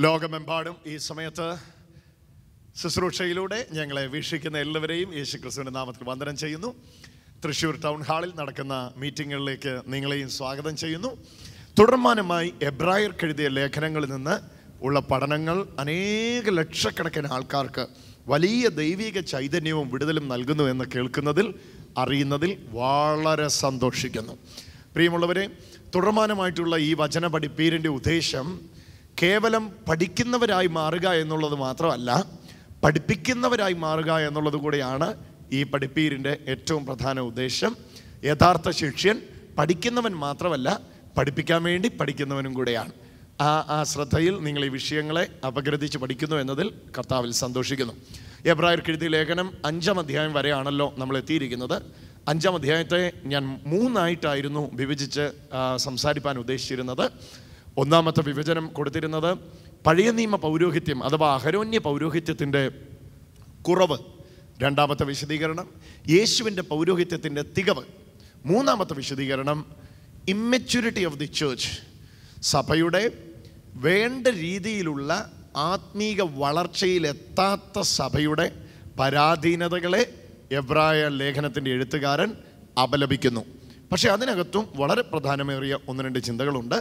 ലോകമെമ്പാടും ഈ സമയത്ത് ശുശ്രൂഷയിലൂടെ ഞങ്ങളെ വീക്ഷിക്കുന്ന എല്ലാവരെയും യേശുക്രിസ്തുവിന്റെ നാമത്തിൽ വന്ദനം ചെയ്യുന്നു. തൃശ്ശൂർ ടൗൺ ഹാളിൽ നടക്കുന്ന മീറ്റിങ്ങുകളിലേക്ക് നിങ്ങളെയും സ്വാഗതം ചെയ്യുന്നു. തുടർമാനമായി എബ്രായർക്ക് എഴുതിയ ലേഖനങ്ങളിൽ നിന്ന് ഉള്ള പഠനങ്ങൾ അനേക ലക്ഷക്കണക്കിന് ആൾക്കാർക്ക് വലിയ ദൈവിക ചൈതന്യവും വിടുതലും നൽകുന്നു എന്ന് കേൾക്കുന്നതിൽ അറിയുന്നതിൽ വളരെ സന്തോഷിക്കുന്നു. പ്രിയമുള്ളവരെ, തുടർമാനമായിട്ടുള്ള ഈ വചന പഠിപ്പീരിൻ്റെ ഉദ്ദേശം കേവലം പഠിക്കുന്നവരായി മാറുക എന്നുള്ളത് മാത്രമല്ല, പഠിപ്പിക്കുന്നവരായി മാറുക എന്നുള്ളത് കൂടെയാണ് ഈ പഠിപ്പീരിൻ്റെ ഏറ്റവും പ്രധാന ഉദ്ദേശം. യഥാർത്ഥ ശിഷ്യൻ പഠിക്കുന്നവൻ മാത്രമല്ല, പഠിപ്പിക്കാൻ വേണ്ടി പഠിക്കുന്നവനും കൂടെയാണ്. ആ ശ്രദ്ധയിൽ നിങ്ങൾ ഈ വിഷയങ്ങളെ അപഗ്രഥിച്ച് പഠിക്കുന്നു എന്നതിൽ കർത്താവിൽ സന്തോഷിക്കുന്നു. എബ്രായർക്ക് എഴുതിയ ലേഖനം 5-ാം അധ്യായം വരെയാണല്ലോ നമ്മൾ എത്തിയിരിക്കുന്നത്. 5-ാം അധ്യായത്തെ ഞാൻ 3 വിഭജിച്ച് സംസാരിപ്പാൻ ഉദ്ദേശിച്ചിരുന്നത്. ഒന്നാമത്തെ വിഭജനം കൊടുത്തിരുന്നത് പഴയ നിയമ പൗരോഹിത്യം അഥവാ അഹരോന്യ പൗരോഹിത്യത്തിൻ്റെ കുറവ്. രണ്ടാമത്തെ വിശദീകരണം യേശുവിൻ്റെ പൗരോഹിത്യത്തിൻ്റെ തികവ്. മൂന്നാമത്തെ വിശദീകരണം ഇമ്മെച്യൂരിറ്റി ഓഫ് ദി ചേർച്ച്, സഭയുടെ വേണ്ട രീതിയിലുള്ള ആത്മീക വളർച്ചയിലെത്താത്ത സഭയുടെ പരാധീനതകളെ എബ്രായ ലേഖനത്തിൻ്റെ എഴുത്തുകാരൻ അപലപിക്കുന്നു. പക്ഷേ അതിനകത്തും വളരെ പ്രധാനമേറിയ 1-2 ചിന്തകളുണ്ട്.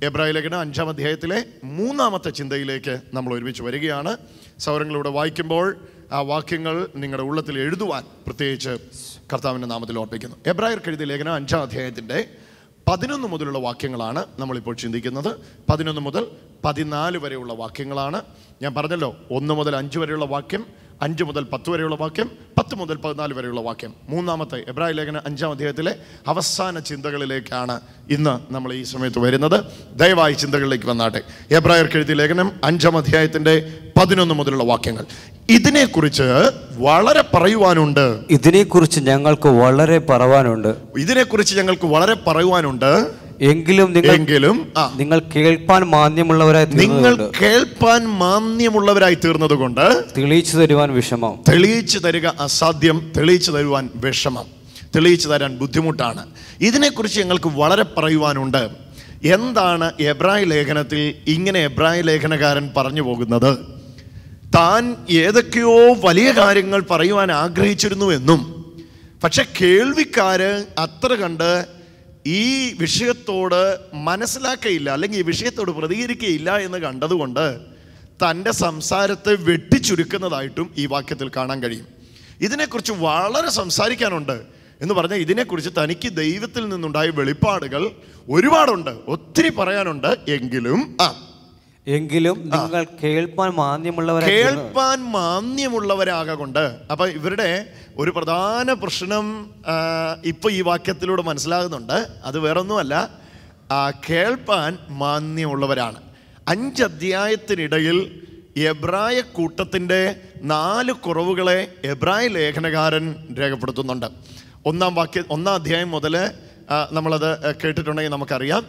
എബ്രായ ലേഖനം 5-ാം അധ്യായത്തിലെ 3-ാമത്തെ ചിന്തയിലേക്ക് നമ്മൾ ഒരുമിച്ച് വരികയാണ്. സൗരങ്ങളിലൂടെ വായിക്കുമ്പോൾ ആ വാക്യങ്ങൾ നിങ്ങളുടെ ഉള്ളത്തിൽ എഴുതുവാൻ പ്രത്യേകിച്ച് കർത്താവിൻ്റെ നാമത്തിൽ ഓർപ്പിക്കുന്നു. എബ്രായർക്ക് എഴുതിയ ലേഖനം 5-ാം അധ്യായത്തിൻ്റെ 11 മുതലുള്ള വാക്യങ്ങളാണ് നമ്മളിപ്പോൾ ചിന്തിക്കുന്നത്. 11 മുതൽ 14 വരെയുള്ള വാക്യങ്ങളാണ്. ഞാൻ പറഞ്ഞല്ലോ, 1 മുതൽ 5 വരെയുള്ള വാക്യം, 5 മുതൽ 10 വരെയുള്ള വാക്യം, 10 മുതൽ 14 വരെയുള്ള വാക്യം. മൂന്നാമത്തെ എബ്രായ ലേഖനം 5-ാം അധ്യായത്തിലെ അവസാന ചിന്തകളിലേക്കാണ് ഇന്ന് നമ്മൾ ഈ സമയത്ത് വരുന്നത്. ദയവായി ചിന്തകളിലേക്ക് വന്നാട്ടെ. എബ്രായർക്ക് എഴുതിയ ലേഖനം 5-ാം അധ്യായത്തിൻ്റെ 11 മുതലുള്ള വാക്യങ്ങൾ. ഇതിനെക്കുറിച്ച് വളരെ പറയുവാനുണ്ട്. ഇതിനെക്കുറിച്ച് ഞങ്ങൾക്ക് വളരെ പറയുവാനുണ്ട്. എങ്കിലും നിങ്ങൾ കേൾപ്പാൻ മാന്യമുള്ളവരായി തീർന്നത് കൊണ്ട് തെളിയിച്ചു തരുക അസാധ്യം, തെളിയിച്ചു തരുവാൻ വിഷമം, തെളിയിച്ചു തരാൻ ബുദ്ധിമുട്ടാണ്. ഇതിനെക്കുറിച്ച് ഞങ്ങൾക്ക് വളരെ പറയുവാനുണ്ട്. എന്താണ് എബ്രായ ലേഖനത്തിൽ ഇങ്ങനെ എബ്രായ ലേഖനകാരൻ പറഞ്ഞു പോകുന്നത്? താൻ ഏതൊക്കെയോ വലിയ കാര്യങ്ങൾ പറയുവാൻ ആഗ്രഹിച്ചിരുന്നു എന്നും, പക്ഷെ കേൾവിക്കാര് അത്ര കണ്ട് ഈ വിഷയത്തോട് മനസ്സിലാക്കയില്ല, അല്ലെങ്കിൽ ഈ വിഷയത്തോട് പ്രതികരിക്കുകയില്ല എന്ന് കണ്ടതുകൊണ്ട് തൻ്റെ സംസാരത്തെ വെട്ടിച്ചുരുക്കുന്നതായിട്ടും ഈ വാക്യത്തിൽ കാണാൻ കഴിയും. ഇതിനെക്കുറിച്ച് വളരെ സംസാരിക്കാനുണ്ട് എന്ന് പറഞ്ഞാൽ ഇതിനെക്കുറിച്ച് തനിക്ക് ദൈവത്തിൽ നിന്നുണ്ടായ വെളിപ്പാടുകൾ ഒരുപാടുണ്ട്, ഒത്തിരി പറയാനുണ്ട്. എങ്കിലും നിങ്ങൾ കേൾപ്പാൻ മാന്യമുള്ളവരാകൊണ്ട്. അപ്പൊ ഇവരുടെ ഒരു പ്രധാന പ്രശ്നം ഇപ്പൊ ഈ വാക്യത്തിലൂടെ മനസ്സിലാകുന്നുണ്ട്. അത് വേറൊന്നുമല്ല, കേൾപ്പാൻ മാന്യമുള്ളവരാണ്. 5 അധ്യായത്തിനിടയിൽ എബ്രായ കൂട്ടത്തിൻ്റെ 4 കുറവുകളെ എബ്രായ ലേഖനകാരൻ രേഖപ്പെടുത്തുന്നുണ്ട്. 1-ാം അധ്യായം മുതൽ നമ്മളത് കേട്ടിട്ടുണ്ടെങ്കിൽ നമുക്കറിയാം.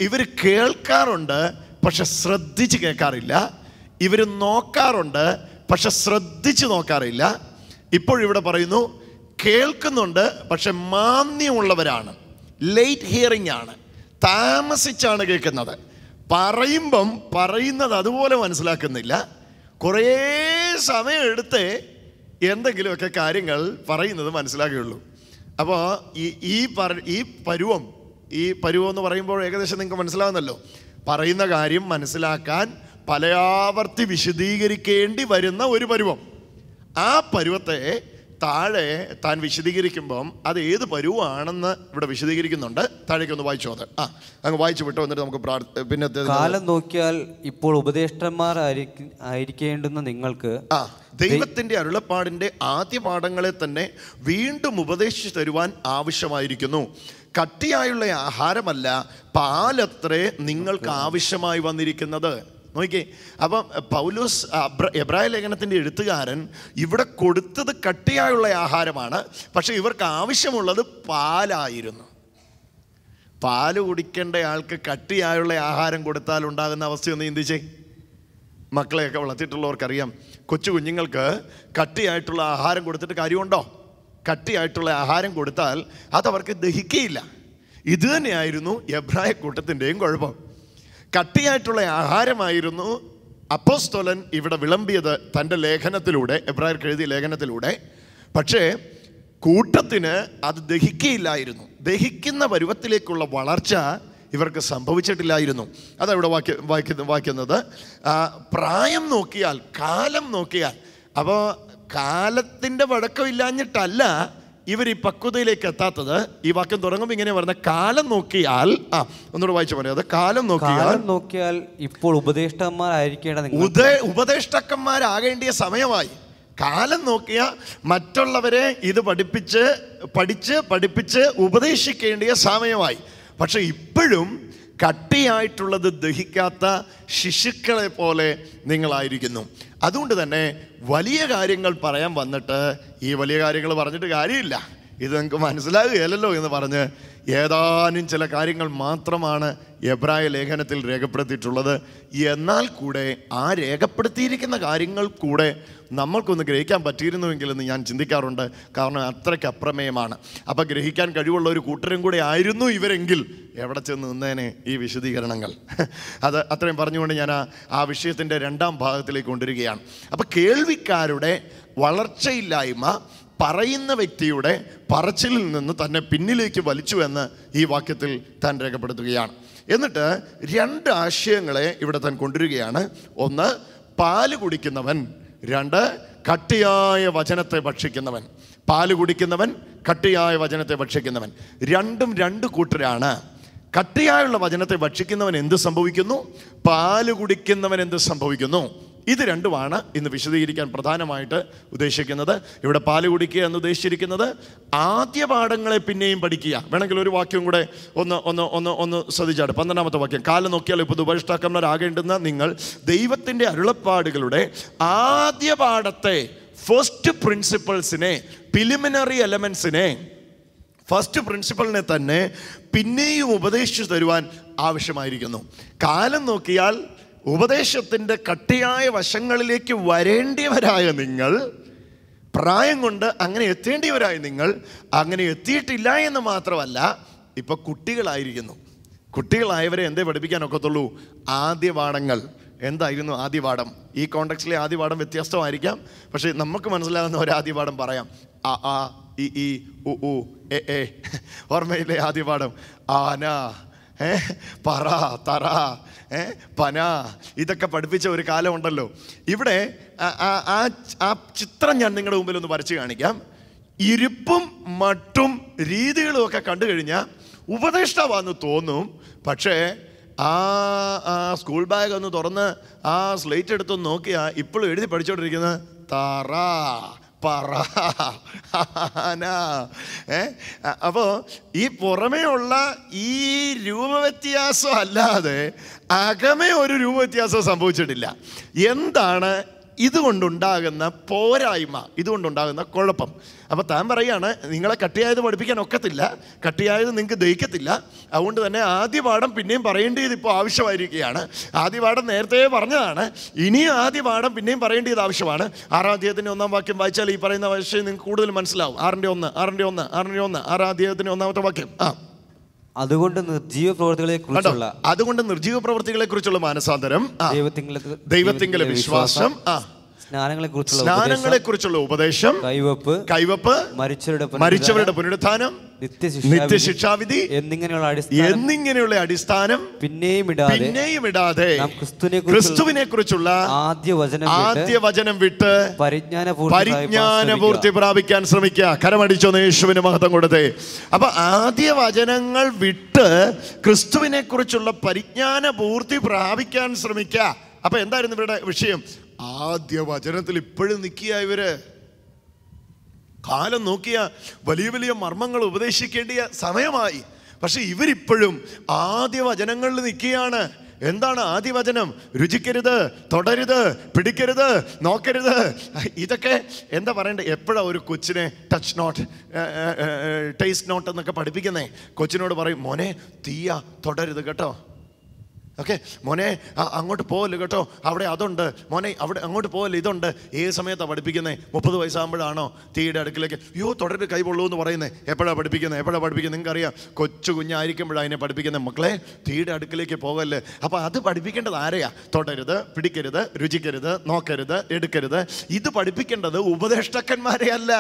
ഇവർ കേൾക്കാറുണ്ട്, പക്ഷെ ശ്രദ്ധിച്ച് കേൾക്കാറില്ല. ഇവർ നോക്കാറുണ്ട്, പക്ഷെ ശ്രദ്ധിച്ച് നോക്കാറില്ല. ഇപ്പോഴിവിടെ പറയുന്നു, കേൾക്കുന്നുണ്ട് പക്ഷെ മാന്യമുള്ളവരാണ്. ലേറ്റ് ഹിയറിംഗ് ആണ്, താമസിച്ചാണ് കേൾക്കുന്നത്. പറയുമ്പം പറയുന്നത് അതുപോലെ മനസ്സിലാക്കുന്നില്ല. കുറേ സമയം എടുത്തേ എന്തെങ്കിലുമൊക്കെ കാര്യങ്ങൾ പറയുന്നത് മനസ്സിലാക്കുകയുള്ളൂ. അപ്പോൾ ഈ പരുവം എന്ന് പറയുമ്പോൾ ഏകദേശം നിങ്ങൾക്ക് മനസ്സിലാവുന്നല്ലോ. പറയുന്ന കാര്യം മനസ്സിലാക്കാൻ പലയാവർത്തി വിശദീകരിക്കേണ്ടി വരുന്ന ഒരു പരുവം. ആ പരുവത്തെ താഴെ താൻ വിശദീകരിക്കുമ്പം അത് ഏത് പരുവാണെന്ന് ഇവിടെ വിശദീകരിക്കുന്നുണ്ട്. താഴേക്കൊന്ന് വായിച്ചോ. അത് അങ്ങ് വായിച്ചു വിട്ടോ, എന്നിട്ട് നമുക്ക് പിന്നെ കാലം നോക്കിയാൽ ഇപ്പോൾ ഉപദേഷ്ടാന്മാർ ആയിരിക്കേണ്ടുന്ന നിങ്ങൾക്ക് ദൈവത്തിന്റെ അരുളപ്പാടിന്റെ ആദ്യ പാഠങ്ങളെ തന്നെ വീണ്ടും ഉപദേശിച്ചു തരുവാൻ ആവശ്യമായിരിക്കുന്നു. കട്ടിയായുള്ള ആഹാരമല്ല, പാലത്രേ നിങ്ങൾക്ക് ആവശ്യമായി വന്നിരിക്കുന്നത്. നോക്കിക്കേ, അപ്പം പൗലോസ് എബ്രായ ലേഖനത്തിൻ്റെ എഴുത്തുകാരൻ ഇവിടെ കൊടുത്തത് കട്ടിയായുള്ള ആഹാരമാണ്, പക്ഷെ ഇവർക്ക് ആവശ്യമുള്ളത് പാലായിരുന്നു. പാല് കുടിക്കേണ്ട ആൾക്ക് കട്ടിയായുള്ള ആഹാരം കൊടുത്താൽ ഉണ്ടാകുന്ന അവസ്ഥയൊന്ന് ചിന്തിച്ചേ. മക്കളെയൊക്കെ വളർത്തിയിട്ടുള്ളവർക്കറിയാം, കൊച്ചു കുഞ്ഞുങ്ങൾക്ക് കട്ടിയായിട്ടുള്ള ആഹാരം കൊടുത്തിട്ട് കാര്യമുണ്ടോ? കട്ടിയായിട്ടുള്ള ആഹാരം കൊടുത്താൽ അതവർക്ക് ദഹിക്കുകയില്ല. ഇത് തന്നെയായിരുന്നു എബ്രായ കൂട്ടത്തിൻ്റെയും കുഴപ്പം. കട്ടിയായിട്ടുള്ള ആഹാരമായിരുന്നു അപ്പോസ്തലൻ ഇവിടെ വിളമ്പിയത് തൻ്റെ ലേഖനത്തിലൂടെ, എബ്രായർക്ക് എഴുതിയ ലേഖനത്തിലൂടെ. പക്ഷേ കൂട്ടത്തിന് അത് ദഹിക്കുകയില്ലായിരുന്നു. ദഹിക്കുന്ന പരുവത്തിലേക്കുള്ള വളർച്ച ഇവർക്ക് സംഭവിച്ചിട്ടില്ലായിരുന്നു. അതവിടെ വായിക്കുന്നത് പ്രായം നോക്കിയാൽ, കാലം നോക്കിയാൽ. അപ്പോൾ കാലത്തിൻ്റെ വഴക്കമില്ലാഞ്ഞിട്ടല്ല ഇവർ ഈ പക്വതയിലേക്ക് എത്താത്തത്. ഈ വാക്യം തുടങ്ങുമ്പോൾ ഇങ്ങനെ പറഞ്ഞ കാലം നോക്കിയാൽ, ഒന്നുകൂടെ വായിച്ചു പറയാം. കാലം നോക്കിയാൽ ഇപ്പോൾ ഉപദേഷ്ടാക്കന്മാരാകേണ്ടിയ സമയമായി. കാലം നോക്കിയ മറ്റുള്ളവരെ ഇത് പഠിപ്പിച്ച് ഉപദേശിക്കേണ്ടിയ സമയമായി. പക്ഷെ ഇപ്പോഴും കട്ടിയായിട്ടുള്ളത് ദഹിക്കാത്ത ശിശുക്കളെ പോലെ നിങ്ങളായിരിക്കുന്നു. അതുകൊണ്ട് തന്നെ വലിയ കാര്യങ്ങൾ പറയാൻ വന്നിട്ട് ഈ വലിയ കാര്യങ്ങൾ പറഞ്ഞിട്ട് കാര്യമില്ല, ഇത് നിങ്ങൾക്ക് മനസ്സിലാകുകയല്ലോ എന്ന് പറഞ്ഞ് ഏതാനും ചില കാര്യങ്ങൾ മാത്രമാണ് എബ്രായ ലേഖനത്തിൽ രേഖപ്പെടുത്തിയിട്ടുള്ളത്. എന്നാൽ കൂടെ ആ രേഖപ്പെടുത്തിയിരിക്കുന്ന കാര്യങ്ങൾ കൂടെ നമ്മൾക്കൊന്ന് ഗ്രഹിക്കാൻ പറ്റിയിരുന്നുവെങ്കിലെന്ന് ഞാൻ ചിന്തിക്കാറുണ്ട്. കാരണം അത്രയ്ക്ക് അപ്രമേയമാണ്. അപ്പം ഗ്രഹിക്കാൻ കഴിവുള്ള ഒരു കൂട്ടരും കൂടെ ആയിരുന്നു ഇവരെങ്കിൽ എവിടെ ചെന്ന് നിന്നേനെ ഈ വിശദീകരണങ്ങൾ. അത് അത്രയും പറഞ്ഞുകൊണ്ട് ഞാൻ ആ വിഷയത്തിൻ്റെ രണ്ടാം ഭാഗത്തിലേക്ക് കൊണ്ടുവരികയാണ്. അപ്പം കേൾവിക്കാരുടെ വളർച്ചയില്ലായ്മ പറയുന്ന വ്യക്തിയുടെ പറച്ചിലിൽ നിന്ന് തന്നെ പിന്നിലേക്ക് വലിച്ചു എന്ന് ഈ വാക്യത്തിൽ താൻ രേഖപ്പെടുത്തുകയാണ്. എന്നിട്ട് രണ്ട് ആശയങ്ങളെ ഇവിടെ താൻ കൊണ്ടുവരികയാണ്. ഒന്ന്, പാല് കുടിക്കുന്നവൻ. രണ്ട്, കട്ടിയായ വചനത്തെ ഭക്ഷിക്കുന്നവൻ. പാല് കുടിക്കുന്നവൻ, കട്ടിയായ വചനത്തെ ഭക്ഷിക്കുന്നവൻ. രണ്ടും രണ്ട് കൂട്ടരാണ്. കട്ടിയായുള്ള വചനത്തെ ഭക്ഷിക്കുന്നവൻ എന്ത് സംഭവിക്കുന്നു? പാല് കുടിക്കുന്നവൻ എന്ത് സംഭവിക്കുന്നു? ഇത് രണ്ടുമാണ് ഇന്ന് വിശദീകരിക്കാൻ പ്രധാനമായിട്ട് ഉദ്ദേശിക്കുന്നത്. ഇവിടെ പാല് കുടിക്കുക എന്ന് ഉദ്ദേശിച്ചിരിക്കുന്നത് ആദ്യ പാഠങ്ങളെ പിന്നെയും പഠിക്കുക. വേണമെങ്കിൽ ഒരു വാക്യം കൂടെ ഒന്ന് ശ്രദ്ധിച്ചാട്. 12-ാമത്തെ വാക്യം. കാലം നോക്കിയാൽ ഇപ്പോൾ ഉപദേഷ്ടാക്കന്മാരാകേണ്ടുന്ന നിങ്ങൾ ദൈവത്തിൻ്റെ അരുളപ്പാടുകളുടെ ആദ്യ പാഠത്തെ, ഫസ്റ്റ് പ്രിൻസിപ്പിൾസിനെ, പ്രിലിമിനറി എലമെൻസിനെ, ഫസ്റ്റ് പ്രിൻസിപ്പളിനെ തന്നെ പിന്നെയും ഉപദേശിച്ചു തരുവാൻ ആവശ്യമായിരിക്കുന്നു. കാലം നോക്കിയാൽ ഉപദേശത്തിൻ്റെ കട്ടിയായ വശങ്ങളിലേക്ക് വരേണ്ടിയവരായ നിങ്ങൾ, പ്രായം കൊണ്ട് അങ്ങനെ എത്തേണ്ടിയവരായ നിങ്ങൾ അങ്ങനെ എത്തിയിട്ടില്ല എന്ന് മാത്രമല്ല, ഇപ്പം കുട്ടികളായിരിക്കുന്നു. കുട്ടികളായവരെ എന്തേ പഠിപ്പിക്കാനൊക്കത്തുള്ളൂ? ആദ്യ പാഠങ്ങൾ. എന്തായിരുന്നു ആദ്യ പാഠം? ഈ കോണ്ടക്സ്റ്റിലെ ആദ്യ പാഠം വ്യത്യസ്തമായിരിക്കാം. പക്ഷേ നമുക്ക് മനസ്സിലാകുന്ന ഒരു ആദ്യ പാഠം പറയാം. ആ ഇ ഈ ഉ ഉ എ എ. ഓർമ്മയില്ലേ ആദ്യ പാഠം? ആന, പറ, തറ, പന, ഇതൊക്കെ പഠിപ്പിച്ച ഒരു കാലമുണ്ടല്ലോ. ഇവിടെ ആ ചിത്രം ഞാൻ നിങ്ങളുടെ മുമ്പിൽ ഒന്ന് വരച്ച് കാണിക്കാം. ഇരിപ്പും മട്ടും രീതികളും ഒക്കെ കണ്ടു കഴിഞ്ഞാൽ ഉപദേഷ്ടാവാന്ന് തോന്നും. പക്ഷേ ആ സ്കൂൾ ബാഗ് ഒന്ന് തുറന്ന് ആ സ്ലേറ്റ് എടുത്തൊന്ന് നോക്കിയാൽ ഇപ്പോഴും എഴുതി പഠിച്ചുകൊണ്ടിരിക്കുന്നത് തറ, പറ, ആന. അപ്പോൾ ഈ പുറമേ ഉള്ള ഈ രൂപവ്യത്യാസം അല്ലാതെ അകമേ ഒരു രൂപവ്യത്യാസം സംഭവിച്ചിട്ടില്ല. എന്താണ് ഇതുകൊണ്ടുണ്ടാകുന്ന പോരായ്മ, ഇതുകൊണ്ടുണ്ടാകുന്ന കുഴപ്പം? അപ്പോൾ താൻ പറയാണ്, നിങ്ങളെ കട്ടിയായത് പഠിപ്പിക്കാൻ ഒക്കത്തില്ല, കട്ടിയായത് നിങ്ങൾക്ക് ദഹിക്കത്തില്ല. അതുകൊണ്ട് തന്നെ ആദ്യ പാഠം പിന്നെയും പറയേണ്ടത് ഇപ്പോൾ ആവശ്യമായിരിക്കുകയാണ്. ആദ്യ പാഠം നേരത്തെ പറഞ്ഞതാണ്, ഇനിയും ആദ്യ പാഠം പിന്നെയും പറയേണ്ടത് ആവശ്യമാണ്. 6-ാം അധ്യായത്തിൻ്റെ 1-ാം വാക്യം വായിച്ചാൽ ഈ പറയുന്ന വിഷയം നിങ്ങൾക്ക് കൂടുതൽ മനസ്സിലാവും. 6-ന്റെ 1, 6-ാം അധ്യായത്തിൻ്റെ 1-ാമത്തെ വാക്യം. അതുകൊണ്ട് നിർജീവ പ്രവൃത്തികളെ കുറിച്ചുള്ള മാനസാന്തരം, ദൈവത്തിങ്കലെ വിശ്വാസം, സ്നാനങ്ങളെ കുറിച്ചുള്ള ഉപദേശം, കൈവപ്പ്, മരിച്ചവരുടെ പുനരുത്ഥാനം, നിത്യശിക്ഷാവിധി എന്നിങ്ങനെയുള്ള അടിസ്ഥാനം പിന്നെയും ഇടാതെ ക്രിസ്തുവിനെ കുറിച്ചുള്ള ആദ്യ വചനം വിട്ട് പരിജ്ഞാനപൂർത്തി പ്രാപിക്കാൻ ശ്രമിക്കുക. കരമടിച്ചോന്ന് യേശുവിന് മഹത്വം കൊടുത്തേ. അപ്പൊ ആദ്യ വചനങ്ങൾ വിട്ട് ക്രിസ്തുവിനെ കുറിച്ചുള്ള പരിജ്ഞാനപൂർത്തി പ്രാപിക്കാൻ ശ്രമിക്കുക. അപ്പൊ എന്തായിരുന്നു ഇവരുടെ വിഷയം? ആദ്യ വചനത്തിൽ ഇപ്പോഴും നിൽക്കുക ഇവര്. കാലം നോക്കിയ വലിയ വലിയ മർമ്മങ്ങൾ ഉപദേശിക്കേണ്ടിയ സമയമായി. പക്ഷെ ഇവരിപ്പോഴും ആദ്യ വചനങ്ങളിൽ നിൽക്കുകയാണ്. എന്താണ് ആദ്യ വചനം? രുചിക്കരുത്, തൊടരുത്, പിടിക്കരുത്, നോക്കരുത്. ഇതൊക്കെ എന്താ പറയണ്ടേ? എപ്പോഴാണ് ഒരു കൊച്ചിനെ ടച്ച് നോട്ട്, ടേസ്റ്റ് നോട്ട് എന്നൊക്കെ പഠിപ്പിക്കുന്നേ? കൊച്ചിനോട് പറയും, മോനെ തീയ തൊടരുത് കേട്ടോ, ഓക്കെ മോനെ അങ്ങോട്ട് പോകല് കേട്ടോ, അവിടെ അതുണ്ട്, മോനെ അവിടെ അങ്ങോട്ട് പോകല്, ഇതുണ്ട്. ഏത് സമയത്താണ് പഠിപ്പിക്കുന്നത്? 30 വയസ്സാകുമ്പോഴാണോ തീയുടെ അടുക്കിലേക്ക് യോ തുടര് കൈ പൊള്ളൂ എന്ന് പറയുന്നത്? എപ്പോഴാണ് പഠിപ്പിക്കുന്നത്? നിങ്ങൾക്കറിയാം, കൊച്ചു കുഞ്ഞായിരിക്കുമ്പോഴാണ് അതിനെ പഠിപ്പിക്കുന്നത്. മക്കളെ തീയുടെ അടുക്കിലേക്ക് പോകല്ലേ. അപ്പോൾ അത് പഠിപ്പിക്കേണ്ടത് ആരെയാ? തൊടരുത്, പിടിക്കരുത്, രുചിക്കരുത്, നോക്കരുത്, എടുക്കരുത്. ഇത് പഠിപ്പിക്കേണ്ടത് ഉപദേഷ്ടാക്കന്മാരെ അല്ല,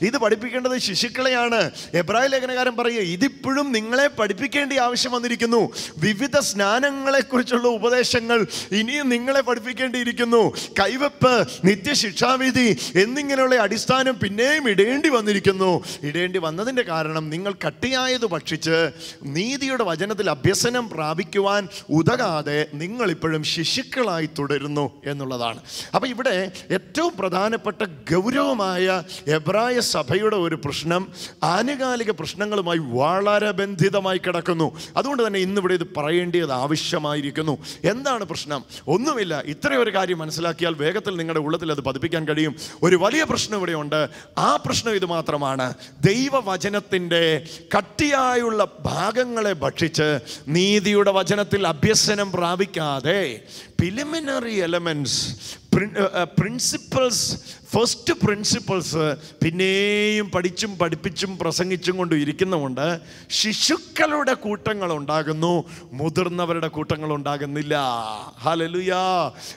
ഇത് പഠിപ്പിക്കേണ്ടത് ശിശുക്കളെയാണ്. എബ്രായ ലേഖനകാരൻ പറയുക, ഇതിപ്പോഴും നിങ്ങളെ പഠിപ്പിക്കേണ്ട ആവശ്യം വന്നിരിക്കുന്നു. വിവിധ സ്നാനങ്ങളെ കുറിച്ചുള്ള ഉപദേശങ്ങൾ ഇനിയും നിങ്ങളെ പഠിപ്പിക്കേണ്ടിയിരിക്കുന്നു. കൈവെപ്പ്, നിത്യശിക്ഷാവിധി എന്നിങ്ങനെയുള്ള അടിസ്ഥാനം പിന്നെയും ഇടേണ്ടി വന്നിരിക്കുന്നു. ഇടേണ്ടി വന്നതിൻ്റെ കാരണം നിങ്ങൾ കട്ടിയായത് ഭക്ഷിച്ച് നീതിയുടെ വചനത്തിൽ അഭ്യസനം പ്രാപിക്കുവാൻ ഉതകാതെ നിങ്ങളിപ്പോഴും ശിശുക്കളായി തുടരുന്നു എന്നുള്ളതാണ്. അപ്പം ഇവിടെ ഏറ്റവും പ്രധാനപ്പെട്ട ഗൗരവമായ എബ്രായ സഭയുടെ ഒരു പ്രശ്നം ആനുകാലിക പ്രശ്നങ്ങളുമായി വളരെ ബന്ധിതമായി കിടക്കുന്നു. അതുകൊണ്ട് തന്നെ ഇന്നിവിടെ ഇത് പറയേണ്ടത് ആവശ്യമായിരിക്കുന്നു. എന്താണ് പ്രശ്നം? ഒന്നുമില്ല. ഇത്രയൊരു കാര്യം മനസ്സിലാക്കിയാൽ വേഗത്തിൽ നിങ്ങളുടെ ഉള്ളത്തിൽ അത് പതിപ്പിക്കാൻ കഴിയും. ഒരു വലിയ പ്രശ്നം ഇവിടെയുണ്ട്. ആ പ്രശ്നം ഇത് മാത്രമാണ്: ദൈവവചനത്തിൻ്റെ കട്ടിയായുള്ള ഭാഗങ്ങളെ ഭക്ഷിച്ച് നീതിയുടെ വചനത്തിൽ അഭ്യസനം പ്രാപിക്കാതെ preliminary elements, principles, first principles പിന്നെയും പഠിച്ചും പഠിപ്പിച്ചും പ്രസംഗിച്ചും കൊണ്ട് ഇരിക്കുന്നതുകൊണ്ട് ശിശുക്കളുടെ കൂട്ടങ്ങൾ ഉണ്ടാകുന്നു, മുതിർന്നവരുടെ കൂട്ടങ്ങൾ ഉണ്ടാകുന്നില്ല. ഹല്ലേലൂയാ!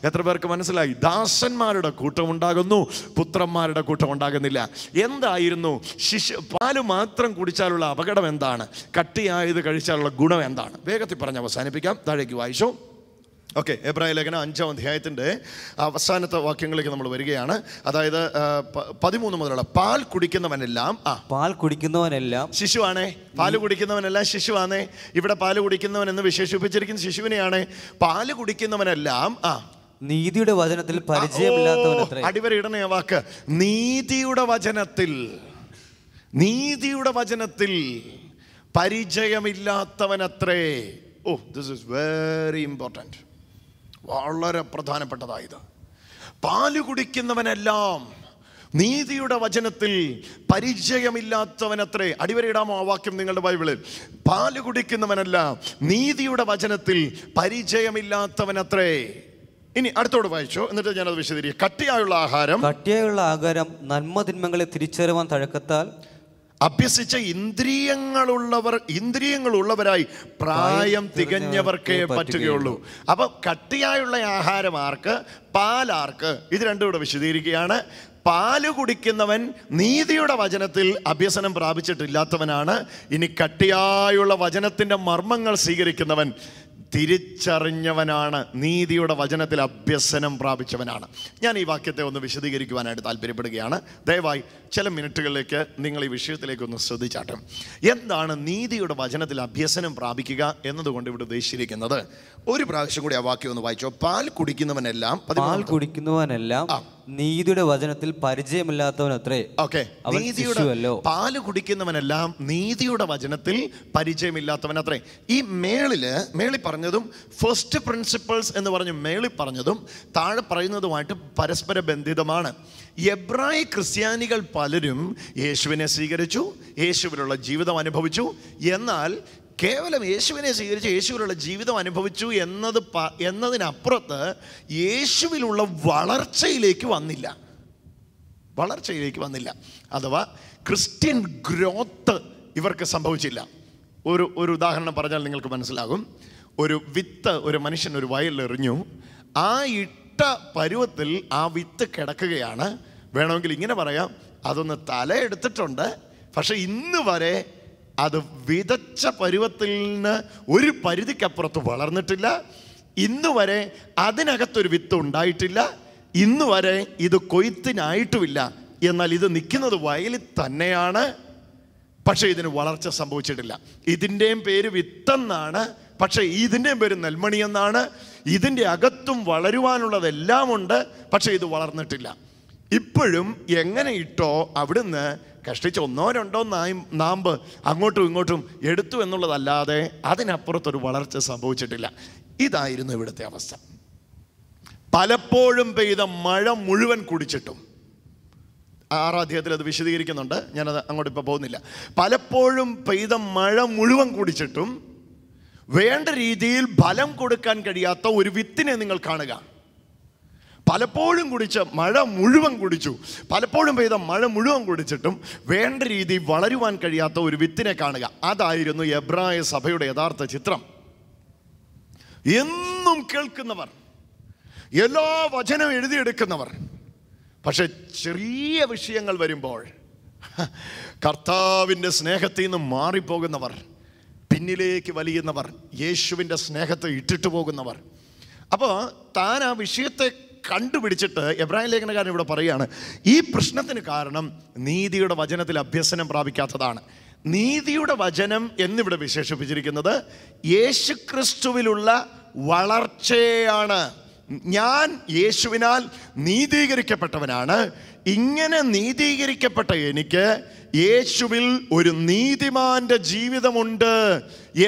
എത്ര പേർക്ക് മനസ്സിലായി? ദാസന്മാരുടെ കൂട്ടം ഉണ്ടാകുന്നു, പുത്രന്മാരുടെ കൂട്ടം ഉണ്ടാകുന്നില്ല. എന്തായിരുന്നു പാല് മാത്രം കുടിച്ചാലുള്ള അപകടം എന്താണ്? കട്ടിയായത് കഴിച്ചാലുള്ള ഗുണം എന്താണ്? വേഗത്തിൽ പറഞ്ഞ് അവസാനിപ്പിക്കാം. താഴേക്ക് വായിച്ചു. ഓക്കെ, എബ്രായ ലേഖനം 5-ാം അധ്യായത്തിൻ്റെ അവസാനത്തെ വാക്യങ്ങളിലേക്ക് നമ്മൾ വരികയാണ്. അതായത് 13 മുതലുള്ള പാൽ കുടിക്കുന്നവനെല്ലാം ശിശുവാണേ. പാല് കുടിക്കുന്നവനെല്ലാം ശിശുവാണേ. ഇവിടെ പാല് കുടിക്കുന്നവൻ എന്ന് വിശേഷിപ്പിച്ചിരിക്കുന്ന ശിശുവിനെയാണ്. പാല് കുടിക്കുന്നവനെല്ലാം നീതിയുടെ വചനത്തിൽ പരിചയമില്ലാത്തവനത്രേ. അടിവരയിടണേ ആ വാക്ക്, നീതിയുടെ വചനത്തിൽ. നീതിയുടെ വചനത്തിൽ പരിചയമില്ലാത്തവനത്രേ. This is very important. വളരെ പ്രധാനപ്പെട്ടതായത്, പാല് കുടിക്കുന്നവനെല്ലാം നീതിയുടെ വചനത്തിൽ പരിചയമില്ലാത്തവനത്രേ. അടിവരയിടാമോ ആ വാക്യം നിങ്ങളുടെ ബൈബിളിൽ? പാല് കുടിക്കുന്നവനെല്ലാം നീതിയുടെ വചനത്തിൽ പരിചയമില്ലാത്തവനത്രേ. ഇനി അടുത്തോട് വായിച്ചോ, എന്നിട്ട് ഞാനത് വിശദീകരിക്കും. കട്ടിയായുള്ള ആഹാരം നന്മതിന്മകളെ തിരിച്ചറിവാൻ തഴക്കത്താൽ അഭ്യസിച്ച ഇന്ദ്രിയങ്ങളുള്ളവരായി പ്രായം തികഞ്ഞവർക്കേ പറ്റുകയുള്ളൂ. അപ്പൊ കട്ടിയായുള്ള ആഹാരം ആർക്ക്? പാലാർക്ക്? ഇത് രണ്ടും ഇവിടെ വിശദീകരിക്കുകയാണ്. പാല് കുടിക്കുന്നവൻ നീതിയുടെ വചനത്തിൽ അഭ്യസനം പ്രാപിച്ചിട്ടില്ലാത്തവനാണ്. ഇനി കട്ടിയായുള്ള വചനത്തിന്റെ മർമ്മങ്ങൾ സ്വീകരിക്കുന്നവൻ തിരിച്ചറിഞ്ഞവനാണ്, നീതിയുടെ വചനത്തിൽ അഭ്യസനം പ്രാപിച്ചവനാണ്. ഞാൻ ഈ വാക്യത്തെ ഒന്ന് വിശദീകരിക്കുവാനായിട്ട് താല്പര്യപ്പെടുകയാണ്. ദയവായി ചില മിനിറ്റുകളിലേക്ക് നിങ്ങൾ ഈ വിഷയത്തിലേക്ക് ഒന്ന് ശ്രദ്ധിച്ചാട്ടും. എന്താണ് നീതിയുടെ വചനത്തിൽ അഭ്യസനം പ്രാപിക്കുക എന്നതുകൊണ്ട് ഇവിടെ ഉദ്ദേശിച്ചിരിക്കുന്നത്? ഒരു പ്രാവശ്യം കൂടി ആ വാക്യം ഒന്ന് വായിച്ചോ. പാൽ കുടിക്കുന്നവനെല്ലാം നീതിയുടെ വചനത്തിൽ പരിചയമില്ലാത്തവനത്രേ. ഓക്കെ, പാല് കുടിക്കുന്നവനെല്ലാം നീതിയുടെ വചനത്തിൽ പരിചയമില്ലാത്തവനത്രേ. ഈ മേളി പറഞ്ഞതും ഫസ്റ്റ് പ്രിൻസിപ്പിൾസ് എന്ന് പറഞ്ഞ് മേളി പറഞ്ഞതും താഴെ പറയുന്നതുമായിട്ട് പരസ്പര ബന്ധിതമാണ്. എബ്രായ ക്രിസ്ത്യാനികൾ പലരും യേശുവിനെ സ്വീകരിച്ചു, യേശുവിലുള്ള ജീവിതം അനുഭവിച്ചു. എന്നാൽ കേവലം യേശുവിനെ സ്വീകരിച്ച് യേശുവിലുള്ള ജീവിതം അനുഭവിച്ചു എന്നതിനപ്പുറത്ത് യേശുവിലുള്ള വളർച്ചയിലേക്ക് വന്നില്ല. അഥവാ ക്രിസ്ത്യൻ ഗ്രോത്ത് ഇവർക്ക് സംഭവിച്ചില്ല. ഒരു ഉദാഹരണം പറഞ്ഞാൽ നിങ്ങൾക്ക് മനസ്സിലാകും. ഒരു വിത്ത് ഒരു മനുഷ്യൻ ഒരു വയലിൽ എറിഞ്ഞു. ആ ഇട്ട പരുവത്തിൽ ആ വിത്ത് കിടക്കുകയാണ്. വേണമെങ്കിൽ ഇങ്ങനെ പറയാം, അതൊന്ന് തലയെടുത്തിട്ടുണ്ട്, പക്ഷെ ഇന്ന് വരെ അത് വിതച്ച പരുവത്തിൽ നിന്ന് ഒരു പരിധിക്കപ്പുറത്ത് വളർന്നിട്ടില്ല. ഇന്ന് വരെ അതിനകത്തൊരു വിത്ത് ഉണ്ടായിട്ടില്ല. ഇന്ന് വരെ ഇത് കൊയ്ത്തിനായിട്ടുമില്ല. എന്നാൽ ഇത് നിൽക്കുന്നത് വയലിൽ തന്നെയാണ്, പക്ഷേ ഇതിന് വളർച്ച സംഭവിച്ചിട്ടില്ല. ഇതിൻ്റെയും പേര് വിത്തെന്നാണ്, പക്ഷേ ഇതിൻ്റെയും പേര് നെൽമണി എന്നാണ്. ഇതിൻ്റെ അകത്തും വളരുവാനുള്ളതെല്ലാം ഉണ്ട്, പക്ഷേ ഇത് വളർന്നിട്ടില്ല. ഇപ്പോഴും എങ്ങനെ ഇട്ടോ അവിടുന്ന് കഷ്ടിച്ച് 1-2 നാമ്പ് അങ്ങോട്ടും ഇങ്ങോട്ടും എടുത്തു എന്നുള്ളതല്ലാതെ അതിനപ്പുറത്തൊരു വളർച്ച സംഭവിച്ചിട്ടില്ല. ഇതായിരുന്നു ഇവിടുത്തെ അവസ്ഥ. പലപ്പോഴും പെയ്ത മഴ മുഴുവൻ കുടിച്ചിട്ടും, 6-ാം അധ്യായത്തിൽ അത് വിശദീകരിക്കുന്നുണ്ട്, ഞാനത് അങ്ങോട്ട് ഇപ്പോൾ പോകുന്നില്ല. പലപ്പോഴും പെയ്ത മഴ മുഴുവൻ കുടിച്ചിട്ടും വേണ്ട രീതിയിൽ ഫലം കൊടുക്കാൻ കഴിയാത്ത ഒരു വിത്തിനെ നിങ്ങൾ കാണുക. പലപ്പോഴും കുടിച്ച മഴ മുഴുവൻ കുടിച്ചു, പലപ്പോഴും പെയ്ത മഴ മുഴുവൻ കുടിച്ചിട്ടും വേണ്ട രീതിയിൽ വളരുവാൻ കഴിയാത്ത ഒരു വിത്തിനെ കാണുക. അതായിരുന്നു എബ്രായ സഭയുടെ യഥാർത്ഥ ചിത്രം. എന്നും കേൾക്കുന്നവർ, എല്ലാ വചനം എഴുതിയെടുക്കുന്നവർ, പക്ഷെ ചെറിയ വിഷയങ്ങൾ വരുമ്പോൾ കർത്താവിൻ്റെ സ്നേഹത്തിൽ നിന്ന് മാറിപ്പോകുന്നവർ, പിന്നിലേക്ക് വലിയുന്നവർ, യേശുവിൻ്റെ സ്നേഹത്തെ ഇട്ടിട്ട് പോകുന്നവർ. അപ്പോൾ താൻ ആ വിഷയത്തെ കണ്ടുപിടിച്ചിട്ട് എബ്രായ ലേഖനകാരൻ ഇവിടെ പറയുകയാണ്, ഈ പ്രശ്നത്തിന് കാരണം നീതിയുടെ വചനത്തിൽ അഭ്യസനം പ്രാപിക്കാത്തതാണ്. നീതിയുടെ വചനം എന്നിവിടെ വിശേഷിപ്പിച്ചിരിക്കുന്നത് യേശുക്രിസ്തുവിലുള്ള വളർച്ചയാണ്. ഞാൻ യേശുവിനാൽ നീതീകരിക്കപ്പെട്ടവനാണ്. ഇങ്ങനെ നീതീകരിക്കപ്പെട്ട എനിക്ക് യേശുവിൽ ഒരു നീതിമാന്റെ ജീവിതമുണ്ട്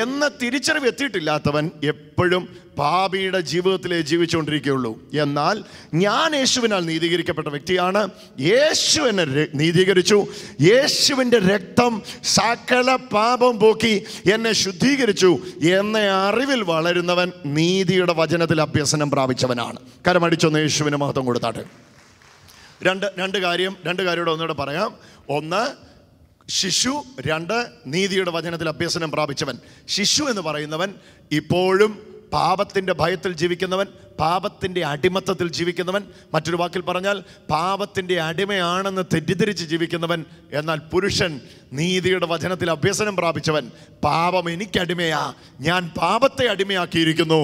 എന്ന തിരിച്ചറിവ് എത്തിയിട്ടില്ലാത്തവൻ എപ്പോഴും പാപിയുടെ ജീവിതത്തിലേ ജീവിച്ചുകൊണ്ടിരിക്കുകയുള്ളൂ. എന്നാൽ ഞാൻ യേശുവിനാൽ നീതീകരിക്കപ്പെട്ട വ്യക്തിയാണ്. യേശു എന്നെ നീതീകരിച്ചു. യേശുവിൻ്റെ രക്തം സകല പാപം പോക്കി എന്നെ ശുദ്ധീകരിച്ചു എന്ന അറിവിൽ വളരുന്നവൻ നീതിയുടെ വചനത്തിൽ അഭ്യസനം പ്രാപിച്ചവനാണ്. കരമടിച്ചൊന്ന് യേശുവിന് മഹത്വം കൊടുത്താട്ടെ. രണ്ട് കാര്യത്തോടെ ഒന്നുകൂടെ പറയാം. ഒന്ന് ശിശു, രണ്ട് നീതിയുടെ വചനത്തിൽ അഭ്യസനം പ്രാപിച്ചവൻ. ശിശു എന്ന് പറയുന്നവൻ ഇപ്പോഴും പാപത്തിൻ്റെ ഭയത്തിൽ ജീവിക്കുന്നവൻ, പാപത്തിൻ്റെ അടിമത്തത്തിൽ ജീവിക്കുന്നവൻ, മറ്റൊരു വാക്കിൽ പറഞ്ഞാൽ പാപത്തിൻ്റെ അടിമയാണെന്ന് തെറ്റിദ്ധരിച്ച് ജീവിക്കുന്നവൻ. എന്നാൽ പുരുഷൻ നീതിയുടെ വചനത്തിൽ അഭ്യസനം പ്രാപിച്ചവൻ, പാപം എനിക്കടിമയാ, ഞാൻ പാപത്തെ അടിമയാക്കിയിരിക്കുന്നു,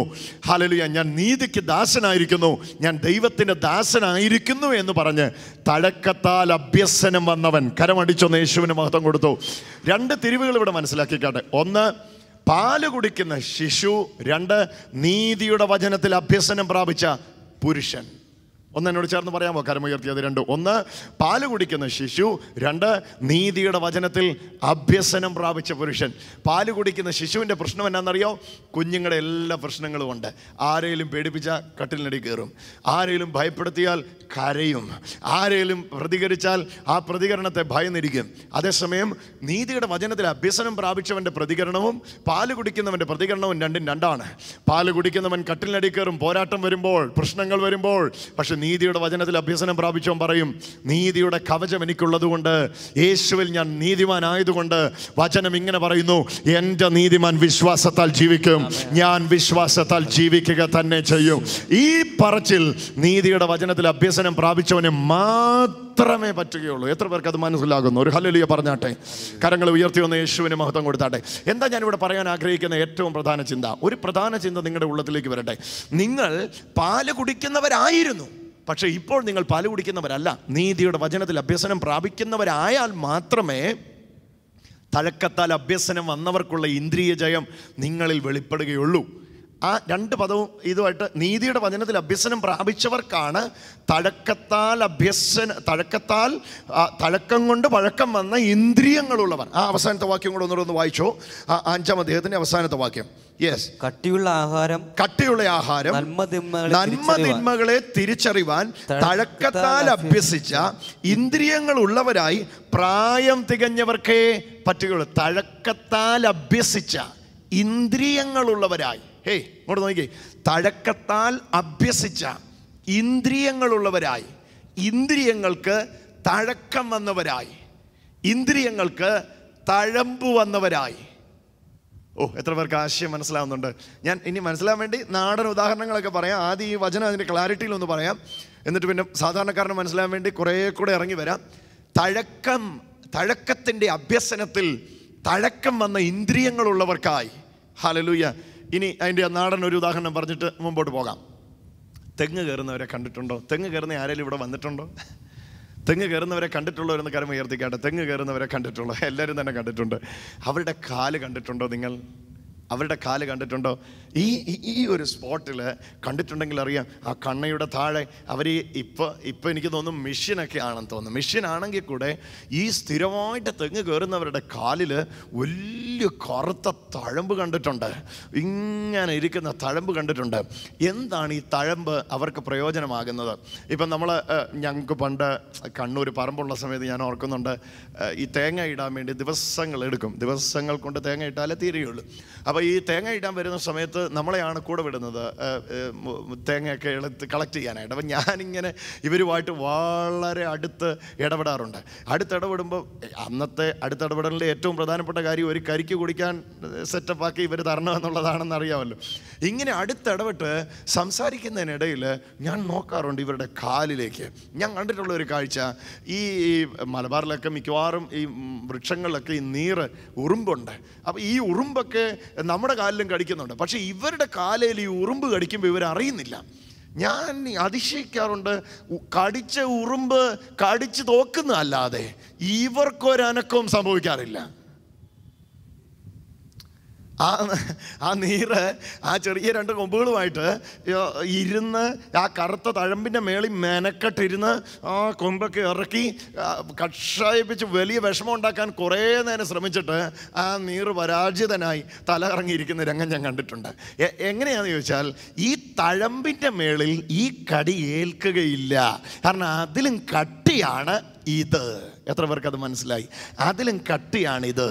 ഹല്ലേലൂയ, ഞാൻ നീതിക്ക് ദാസനായിരിക്കുന്നു, ഞാൻ ദൈവത്തിൻ്റെ ദാസനായിരിക്കുന്നു എന്ന് പറഞ്ഞ് തഴക്കത്താൽ അഭ്യസനം വന്നവൻ. കരമടിച്ചൊന്ന് യേശുവിന് മഹത്വം കൊടുത്തു. രണ്ട് തിരിവുകൾ ഇവിടെ മനസ്സിലാക്കിക്കാട്ടെ. ഒന്ന് പാല് കുടിക്കുന്ന ശിശു, രണ്ട് നീതിയുടെ വചനത്തിൽ അഭ്യസനം പ്രാപിച്ച പുരുഷൻ. ഒന്ന് എന്നോട് ചേർന്ന് പറയാമോ? കരമുയർത്തി അത് രണ്ടും. ഒന്ന് പാല് കുടിക്കുന്ന ശിശു, രണ്ട് നീതിയുടെ വചനത്തിൽ അഭ്യസനം പ്രാപിച്ച പുരുഷൻ. പാല് കുടിക്കുന്ന ശിശുവിൻ്റെ പ്രശ്നം എന്നാണെന്നറിയോ? കുഞ്ഞുങ്ങളുടെ എല്ലാ പ്രശ്നങ്ങളും ഉണ്ട്. ആരെങ്കിലും പേടിപ്പിച്ചാൽ കട്ടിലിനടി കയറും, ആരെങ്കിലും ഭയപ്പെടുത്തിയാൽ കരയും, ആരെങ്കിലും പ്രതികരിച്ചാൽ ആ പ്രതികരണത്തെ ഭയന്നിരിക്കും. അതേസമയം നീതിയുടെ വചനത്തിൽ അഭ്യസനം പ്രാപിച്ചവൻ്റെ പ്രതികരണവും പാല് കുടിക്കുന്നവൻ്റെ പ്രതികരണവും രണ്ടും രണ്ടാണ്. പാല് കുടിക്കുന്നവൻ കട്ടിലിനടി കയറും പോരാട്ടം വരുമ്പോൾ, പ്രശ്നങ്ങൾ വരുമ്പോൾ. പക്ഷെ നീതിയുടെ വചനത്തിൽ അഭ്യസനം പ്രാപിച്ചവൻ പറയും, നീതിയുടെ കവചം എനിക്കുള്ളത് കൊണ്ട്, യേശുവിൽ ഞാൻ നീതിമാനായതുകൊണ്ട് വചനം ഇങ്ങനെ പറയുന്നു, എൻ്റെ നീതിമാൻ വിശ്വാസത്താൽ ജീവിക്കും, ഞാൻ വിശ്വാസത്താൽ ജീവിക്കുക തന്നെ ചെയ്യും. ഈ പറച്ചിൽ നീതിയുടെ വചനത്തിൽ അഭ്യസനം പ്രാപിച്ചവന് മാത്രമേ പറ്റുകയുള്ളൂ. എത്ര പേർക്ക് അത് മനസ്സിലാകുന്നു? ഒരു ഹല്ലേലൂയ പറഞ്ഞാട്ടെ. കരങ്ങൾ ഉയർത്തി വന്ന് യേശുവിന് മഹത്വം കൊടുത്താട്ടെ. എന്താ ഞാനിവിടെ പറയാൻ ആഗ്രഹിക്കുന്ന ഏറ്റവും പ്രധാന ചിന്ത? ഒരു പ്രധാന ചിന്ത നിങ്ങളുടെ ഉള്ളത്തിലേക്ക് വരട്ടെ. നിങ്ങൾ പാല് കുടിക്കുന്നവരായിരുന്നു, പക്ഷെ ഇപ്പോൾ നിങ്ങൾ പാല് കുടിക്കുന്നവരല്ല. നീതിയുടെ വചനത്തിൽ അഭ്യസനം പ്രാപിക്കുന്നവരായാൽ മാത്രമേ തഴക്കത്താൽ അഭ്യസനം വന്നവർക്കുള്ള ഇന്ദ്രിയ ജയം നിങ്ങളിൽ വെളിപ്പെടുകയുള്ളൂ. ആ രണ്ട് പദവും ഇതുമായിട്ട്, നീതിയുടെ വചനത്തിൽ അഭ്യസനം പ്രാപിച്ചവർക്കാണ് തഴക്കം കൊണ്ട് പഴക്കം വന്ന ഇന്ദ്രിയങ്ങളുള്ളവർ. ആ അവസാനത്തെ വാക്യം കൂടെ ഒന്നുകൂടെ ഒന്ന് വായിച്ചോ. 5-ാം അധ്യായത്തിന്റെ അവസാനത്തെ വാക്യം. യെസ്. കട്ടിയുള്ള ആഹാരം നന്മതിന്മകളെ തിരിച്ചറിവാൻ തഴക്കത്താൽ അഭ്യസിച്ച ഇന്ദ്രിയങ്ങളുള്ളവരായി പ്രായം തികഞ്ഞവർക്കേ പറ്റുകയുള്ളൂ. തഴക്കത്താൽ അഭ്യസിച്ച ഇന്ദ്രിയങ്ങളുള്ളവരായി. ഹേയ്, ഇങ്ങോട്ട് നോക്കിക്കേ. തഴക്കത്താൽ അഭ്യസിച്ച ഇന്ദ്രിയങ്ങളുള്ളവരായി, ഇന്ദ്രിയങ്ങൾക്ക് തഴക്കം വന്നവരായി, ഇന്ദ്രിയങ്ങൾക്ക് തഴമ്പ് വന്നവരായി. ഓ, എത്ര പേർക്ക് ആശയം മനസ്സിലാവുന്നുണ്ട്? ഞാൻ ഇനി മനസ്സിലാൻ വേണ്ടി നാടൻ ഉദാഹരണങ്ങളൊക്കെ പറയാം. ആദ്യം ഈ വചനം അതിൻ്റെ ക്ലാരിറ്റിയിലൊന്ന് പറയാം, എന്നിട്ട് പിന്നെ സാധാരണക്കാരന് മനസ്സിലാൻ വേണ്ടി കുറേ കൂടെ ഇറങ്ങി വരാം. തഴക്കത്തിൻ്റെ അഭ്യസനത്തിൽ തഴക്കം വന്ന ഇന്ദ്രിയങ്ങളുള്ളവർക്കായി. ഹല്ലേലൂയ. ഇനി അതിൻ്റെ നാടൻ ഒരു ഉദാഹരണം പറഞ്ഞിട്ട് മുമ്പോട്ട് പോകാം. തെങ്ങ് കയറുന്നവരെ കണ്ടിട്ടുണ്ടോ? തെങ്ങ് കയറുന്ന ആരെങ്കിലും ഇവിടെ വന്നിട്ടുണ്ടോ? തെങ്ങ് കയറുന്നവരെ കണ്ടിട്ടുള്ളവരെന്ന് കരം ഉയർത്തിക്കാട്ടെ. തെങ്ങ് കയറുന്നവരെ കണ്ടിട്ടുള്ളൂ, എല്ലാവരും തന്നെ കണ്ടിട്ടുണ്ട്. അവരുടെ കാല് കണ്ടിട്ടുണ്ടോ നിങ്ങൾ? അവരുടെ കാല് കണ്ടിട്ടുണ്ടോ? ഈ ഒരു സ്പോട്ടിൽ കണ്ടിട്ടുണ്ടെങ്കിൽ അറിയാം, ആ കണ്ണയുടെ താഴെ അവർ ഇപ്പം എനിക്ക് തോന്നുന്നു മെഷീനൊക്കെ ആണെന്ന് തോന്നുന്നു. മെഷീൻ ആണെങ്കിൽ കൂടെ ഈ സ്ഥിരമായിട്ട് തെങ്ങ് കയറുന്നവരുടെ കാലിൽ വലിയ വലിയ കറുത്ത തഴമ്പ് കണ്ടിട്ടുണ്ട്, ഇങ്ങനെ ഇരിക്കുന്ന തഴമ്പ് കണ്ടിട്ടുണ്ട്. എന്താണ് ഈ തഴമ്പ് അവർക്ക് പ്രയോജനമാകുന്നത്? ഇപ്പം ഞങ്ങൾക്ക് പണ്ട് കണ്ണൂർ പറമ്പുള്ള സമയത്ത് ഞാൻ ഓർക്കുന്നുണ്ട്, ഈ തേങ്ങ ഇടാൻ വേണ്ടി ദിവസങ്ങൾ കൊണ്ട് തേങ്ങ ഇട്ടാലേ തീരുകയുള്ളൂ. അപ്പോൾ ഈ തേങ്ങ ഇടാൻ വരുന്ന സമയത്ത് നമ്മളെയാണ് കൂടെ വിടുന്നത് തേങ്ങയൊക്കെ കളക്ട് ചെയ്യാനായിട്ട്. അപ്പം ഞാനിങ്ങനെ ഇവരുമായിട്ട് വളരെ അടുത്ത് ഇടപെടാറുണ്ട്. അടുത്തിടപെടുമ്പോൾ അന്നത്തെ അടുത്തിടപെടലിൻ്റെ ഏറ്റവും പ്രധാനപ്പെട്ട കാര്യം ഒരു കരിക്ക് കുടിക്കാൻ സെറ്റപ്പാക്കി ഇവർ തരണമെന്നുള്ളതാണെന്ന് അറിയാമല്ലോ. ഇങ്ങനെ അടുത്തിടപെട്ട് സംസാരിക്കുന്നതിനിടയിൽ ഞാൻ നോക്കാറുണ്ട് ഇവരുടെ കാലിലേക്ക്. ഞാൻ കണ്ടിട്ടുള്ള ഒരു കാഴ്ച, ഈ മലബാറിലൊക്കെ മിക്കവാറും ഈ വൃക്ഷങ്ങളിലൊക്കെ ഈ നീറ് ഉറുമ്പുണ്ട്. അപ്പോൾ ഈ ഉറുമ്പൊക്കെ നമ്മുടെ കാലിലും കടിക്കുന്നുണ്ട്. പക്ഷേ ഇവരുടെ കാലിൽ ഈ ഉറുമ്പ് കടിക്കുമ്പോൾ ഇവരറിയുന്നില്ല. ഞാൻ അതിശയിക്കാറുണ്ട്. കടിച്ച ഉറുമ്പ് കടിച്ച് തോക്കുന്നതല്ലാതെ ഇവർക്കൊരനക്കവും സംഭവിക്കാറില്ല. ആ നീര് ആ ചെറിയ 2 കൊമ്പുകളുമായിട്ട് ഇരുന്ന് ആ കറുത്ത തഴമ്പിൻ്റെ മേളിൽ മെനക്കെട്ടിരുന്ന് ആ കൊമ്പൊക്കെ ഇറക്കി കഷായിപ്പിച്ച് വലിയ വിഷമം ഉണ്ടാക്കാൻ കുറേ നേരം ശ്രമിച്ചിട്ട് ആ നീര് പരാജിതനായി തല ഇറങ്ങിയിരിക്കുന്ന രംഗം ഞാൻ കണ്ടിട്ടുണ്ട്. എങ്ങനെയാണെന്ന് ചോദിച്ചാൽ, ഈ തഴമ്പിൻ്റെ മേളിൽ ഈ കടി ഏൽക്കുകയില്ല. കാരണം അതിലും കട്ടിയാണ് ഇത്. എത്ര പേർക്ക് അത് മനസ്സിലായി? അതിലും കട്ടിയാണിത്.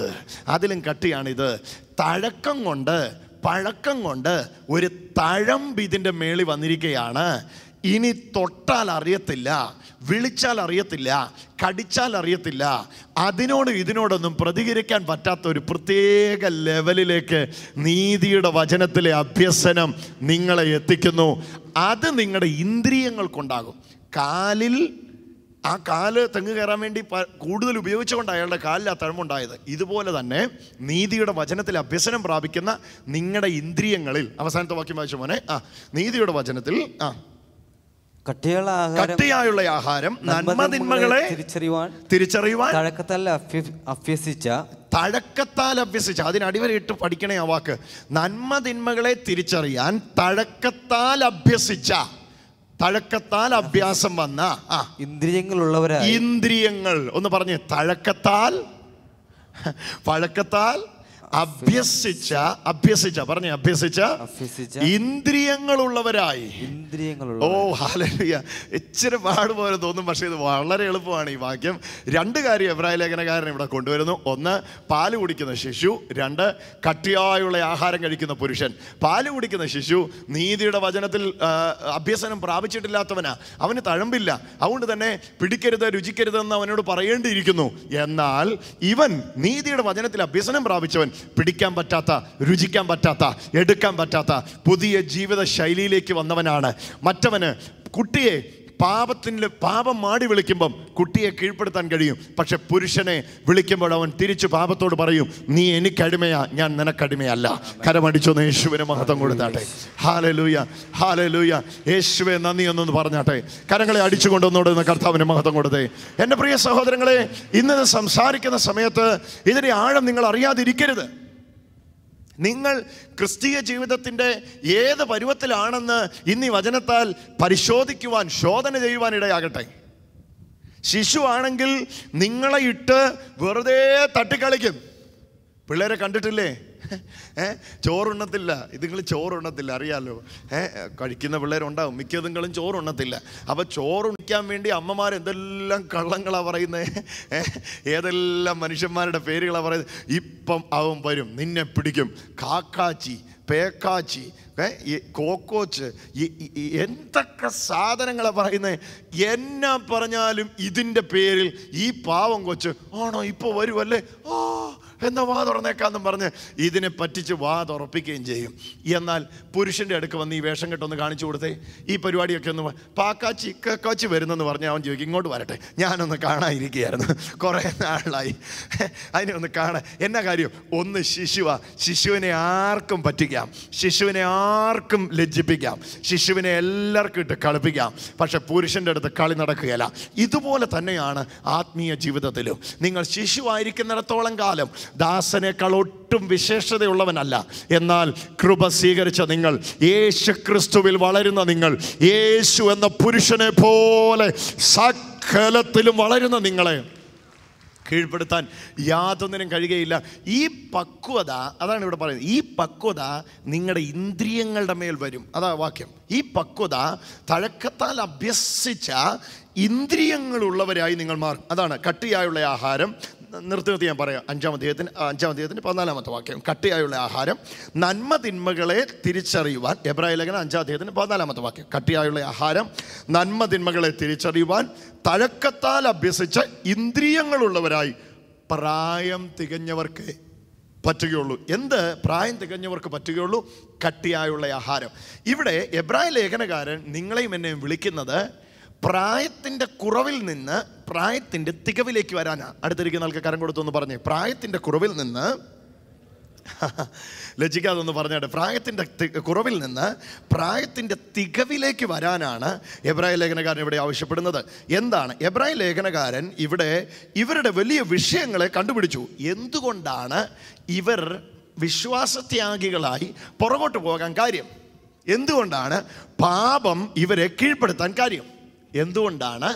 പഴക്കം കൊണ്ട് ഒരു തഴമ്പ് ഇതിൻ്റെ മേളിൽ വന്നിരിക്കുകയാണ്. ഇനി തൊട്ടാൽ അറിയത്തില്ല, വിളിച്ചാൽ അറിയത്തില്ല, കടിച്ചാൽ അറിയത്തില്ല. ഇതിനോടൊന്നും പ്രതികരിക്കാൻ പറ്റാത്ത ഒരു പ്രത്യേക ലെവലിലേക്ക് നീതിയുടെ വചനത്തിലെ അഭ്യസനം നിങ്ങളെ എത്തിക്കുന്നു. അത് നിങ്ങളുടെ ഇന്ദ്രിയങ്ങൾക്കുണ്ടാകും. ആ കാല് തെങ്ങ് കയറാൻ വേണ്ടി കൂടുതൽ ഉപയോഗിച്ചുകൊണ്ട് അയാളുടെ കാലിൽ ആ തഴമ്പുണ്ടായത്. ഇതുപോലെ തന്നെ നീതിയുടെ വചനത്തിൽ അഭ്യസനം പ്രാപിക്കുന്ന നിങ്ങളുടെ ഇന്ദ്രിയങ്ങളിൽ, അവസാനത്തെ വാക്യം വായിച്ച മോനെ, നീതിയുടെ വചനത്തിൽ കട്ടിയായുള്ള ആഹാരം നന്മതിന്മകളെ തിരിച്ചറിയുവാൻ തഴക്കത്താൽ അഭ്യസിച്ച, അതിനടിവരയിട്ട് പഠിക്കണേ ആ വാക്ക്. നന്മതിന്മകളെ തിരിച്ചറിയാൻ തഴക്കത്താൽ അഭ്യാസം വന്ന ഇന്ദ്രിയങ്ങൾ ഒന്ന് പറഞ്ഞ്, പഴക്കത്താൽ അഭ്യസിച്ച ഇന്ദ്രിയങ്ങളുള്ളവരായി. ഓ ഹല്ലേലൂയ. ഇച്ചിരി പാട് പോലെ തോന്നും, പക്ഷേ ഇത് വളരെ എളുപ്പമാണ് ഈ വാക്യം. 2 കാര്യം എബ്രായ ലേഖനകാരൻ ഇവിടെ കൊണ്ടുവരുന്നു. 1, പാല് കുടിക്കുന്ന ശിശു. 2, കട്ടിയായുള്ള ആഹാരം കഴിക്കുന്ന പുരുഷൻ. പാല് കുടിക്കുന്ന ശിശു നീതിയുടെ വചനത്തിൽ അഭ്യസനം പ്രാപിച്ചിട്ടില്ലാത്തവനാ. അവന് തഴമ്പില്ല. അതുകൊണ്ട് തന്നെ പിടിക്കരുത്, രുചിക്കരുതെന്ന് അവനോട് പറയേണ്ടിയിരിക്കുന്നു. എന്നാൽ ഇവൻ നീതിയുടെ വചനത്തിൽ അഭ്യസനം പ്രാപിച്ചവൻ പിടിക്കാൻ പറ്റാത്ത, രുചിക്കാൻ പറ്റാത്ത, എടുക്കാൻ പറ്റാത്ത പുതിയ ജീവിത ശൈലിയിലേക്ക് വന്നവനാണ്. മറ്റവന് കുട്ടിയെ പാപം മാടി വിളിക്കുമ്പം കുട്ടിയെ കീഴ്പ്പെടുത്താൻ കഴിയും. പക്ഷെ പുരുഷനെ വിളിക്കുമ്പോൾ അവൻ തിരിച്ചു പാപത്തോട് പറയും, നീ എനിക്കടിമയാ, ഞാൻ നിനക്കടിമയല്ല. കരമടിച്ചൊന്ന് യേശുവിന് മഹത്വം കൊടുത്താട്ടെ. Hallelujah, hallelujah. യേശുവേ നന്ദി എന്നൊന്ന് പറഞ്ഞാട്ടെ. കരങ്ങളെ അടിച്ചുകൊണ്ടൊന്നോട് കർത്താവിന് മഹത്വം കൊടുത്തേ. എൻ്റെ പ്രിയ സഹോദരങ്ങളെ, ഇന്ന് സംസാരിക്കുന്ന സമയത്ത് ഇതിൻ്റെ ആഴം നിങ്ങൾ അറിയാതിരിക്കരുത്. നിങ്ങൾ ക്രിസ്തീയ ജീവിതത്തിൻ്റെ ഏത് പരുവത്തിലാണെന്ന് ഇന്ന് ഈ വചനത്താൽ പരിശോധിക്കുവാൻ, ശോധന ചെയ്യുവാൻ ഇടയാകട്ടെ. ശിശു ആണെങ്കിൽ നിങ്ങളെ ഇട്ട് വെറുതെ തട്ടിക്കളിക്കും. പിള്ളേരെ കണ്ടിട്ടില്ലേ? ചോറുണ്ണത്തില്ല. ഇതുങ്ങൾ ചോറുണ്ണത്തില്ല, അറിയാമല്ലോ. കഴിക്കുന്ന പിള്ളേരുണ്ടാവും, മിക്കതുങ്ങളും ചോറുണ്ണത്തില്ല. അപ്പോൾ ചോറുണ്ണിക്കാൻ വേണ്ടി അമ്മമാർ എന്തെല്ലാം കള്ളങ്ങളാണ് പറയുന്നത്, ഏതെല്ലാം മനുഷ്യന്മാരുടെ പേരുകളാണ് പറയുന്നത്. ഇപ്പം അവൻ വരും, നിന്നെ പിടിക്കും, കാക്കാച്ചി, പേക്കാച്ചി, കോക്കോച്ച്, എന്തൊക്കെ സാധനങ്ങളാണ് പറയുന്നത്. എന്നാ പറഞ്ഞാലും ഇതിൻ്റെ പേരിൽ ഈ പാവം കൊച്ച് ആണോ ഇപ്പോൾ വരുമല്ലേ, എന്നാ വാ തുറന്നേക്കാന്നും പറഞ്ഞ് ഇതിനെ പറ്റിച്ച് വാ തുറപ്പിക്കുകയും ചെയ്യും. എന്നാൽ പുരുഷൻ്റെ അടുക്ക് വന്ന് ഈ വേഷം കെട്ടൊന്ന് കാണിച്ചു കൊടുത്തേ, ഈ പരിപാടിയൊക്കെ ഒന്ന് പാക്കാച്ചി കക്കാച്ചി വരുന്നെന്ന് പറഞ്ഞ് അവൻ ചോദിക്കും, ഇങ്ങോട്ട് വരട്ടെ, ഞാനൊന്ന് കാണാതിരിക്കുകയായിരുന്നു, കുറേ നാളായി, അതിനെ ഒന്ന് കാണാൻ. എന്നാ കാര്യം? ഒന്ന് ശിശുവാ. ശിശുവിനെ ആർക്കും പറ്റിക്കാം, ശിശുവിനെ ആർക്കും ലജ്ജിപ്പിക്കാം, ശിശുവിനെ എല്ലാവർക്കും ഇട്ട് കളിപ്പിക്കാം. പക്ഷെ പുരുഷൻ്റെ അടുത്ത് കളി നടക്കുകയില്ല. ഇതുപോലെ തന്നെയാണ് ആത്മീയ ജീവിതത്തിലും. നിങ്ങൾ ശിശുവായിരിക്കുന്നിടത്തോളം കാലം ദാസനേക്കാൾ ഒട്ടും വിശേഷതയുള്ളവനല്ല. എന്നാൽ കൃപ സ്വീകരിച്ച നിങ്ങൾ, യേശു ക്രിസ്തുവിൽ വളരുന്ന നിങ്ങൾ, യേശു എന്ന പുരുഷനെ പോലെ സകലത്തിലും വളരുന്ന നിങ്ങളെ കീഴ്പ്പെടുത്താൻ യാതൊന്നിനും കഴിയുകയില്ല. ഈ പക്വത, അതാണ് ഇവിടെ പറയുന്നത്, ഈ പക്വത നിങ്ങളുടെ ഇന്ദ്രിയങ്ങളുടെ മേൽ വരും. അതാ വാക്യം. ഈ പക്വത തഴക്കത്താൽ അഭ്യസിച്ച ഇന്ദ്രിയങ്ങളുള്ളവരായി നിങ്ങൾ മാറും. അതാണ് കട്ടിയായുള്ള ആഹാരം. നിർത്തി ഞാൻ പറയാം. 5-ാം അധ്യായത്തിൻ്റെ 14-ാമത്തെ വാക്യം. കട്ടിയായുള്ള ആഹാരം നന്മ തിന്മകളെ തിരിച്ചറിയുവാൻ. എബ്രായ ലേഖനം 5-ാം അധ്യായത്തിൻ്റെ 14-ാമത്തെ വാക്യം. കട്ടിയായുള്ള ആഹാരം നന്മ തിന്മകളെ തിരിച്ചറിയുവാൻ തഴക്കത്താൽ അഭ്യസിച്ച ഇന്ദ്രിയങ്ങളുള്ളവരായി പ്രായം തികഞ്ഞവർക്ക് പറ്റുകയുള്ളൂ. എന്ത് പ്രായം തികഞ്ഞവർക്ക് പറ്റുകയുള്ളൂ? കട്ടിയായുള്ള ആഹാരം. ഇവിടെ എബ്രായ ലേഖനകാരൻ നിങ്ങളെയും എന്നെയും വിളിക്കുന്നത് പ്രായത്തിൻ്റെ കുറവിൽ നിന്ന് പ്രായത്തിൻ്റെ തികവിലേക്ക് വരാനാണ്. അടുത്തിരിക്കുന്ന ആൾക്ക് കരം കൊടുത്തൊന്ന് പറഞ്ഞേ, പ്രായത്തിൻ്റെ കുറവിൽ നിന്ന്, ലജ്ജിക്കാതൊന്ന് പറഞ്ഞാട്ടെ, പ്രായത്തിൻ്റെ കുറവിൽ നിന്ന് പ്രായത്തിൻ്റെ തികവിലേക്ക് വരാനാണ് എബ്രായ ലേഖനകാരൻ ഇവിടെ ആവശ്യപ്പെടുന്നത്. എന്താണ് എബ്രായ ലേഖനകാരൻ ഇവിടെ ഇവരുടെ വലിയ വിഷയങ്ങളെ കണ്ടുപിടിച്ചു. എന്തുകൊണ്ടാണ് ഇവർ വിശ്വാസത്യാഗികളായി പുറകോട്ട് പോകാൻ കാര്യം? എന്തുകൊണ്ടാണ് പാപം ഇവരെ കീഴ്പ്പെടുത്താൻ കാര്യം? എന്തുകൊണ്ടാണ്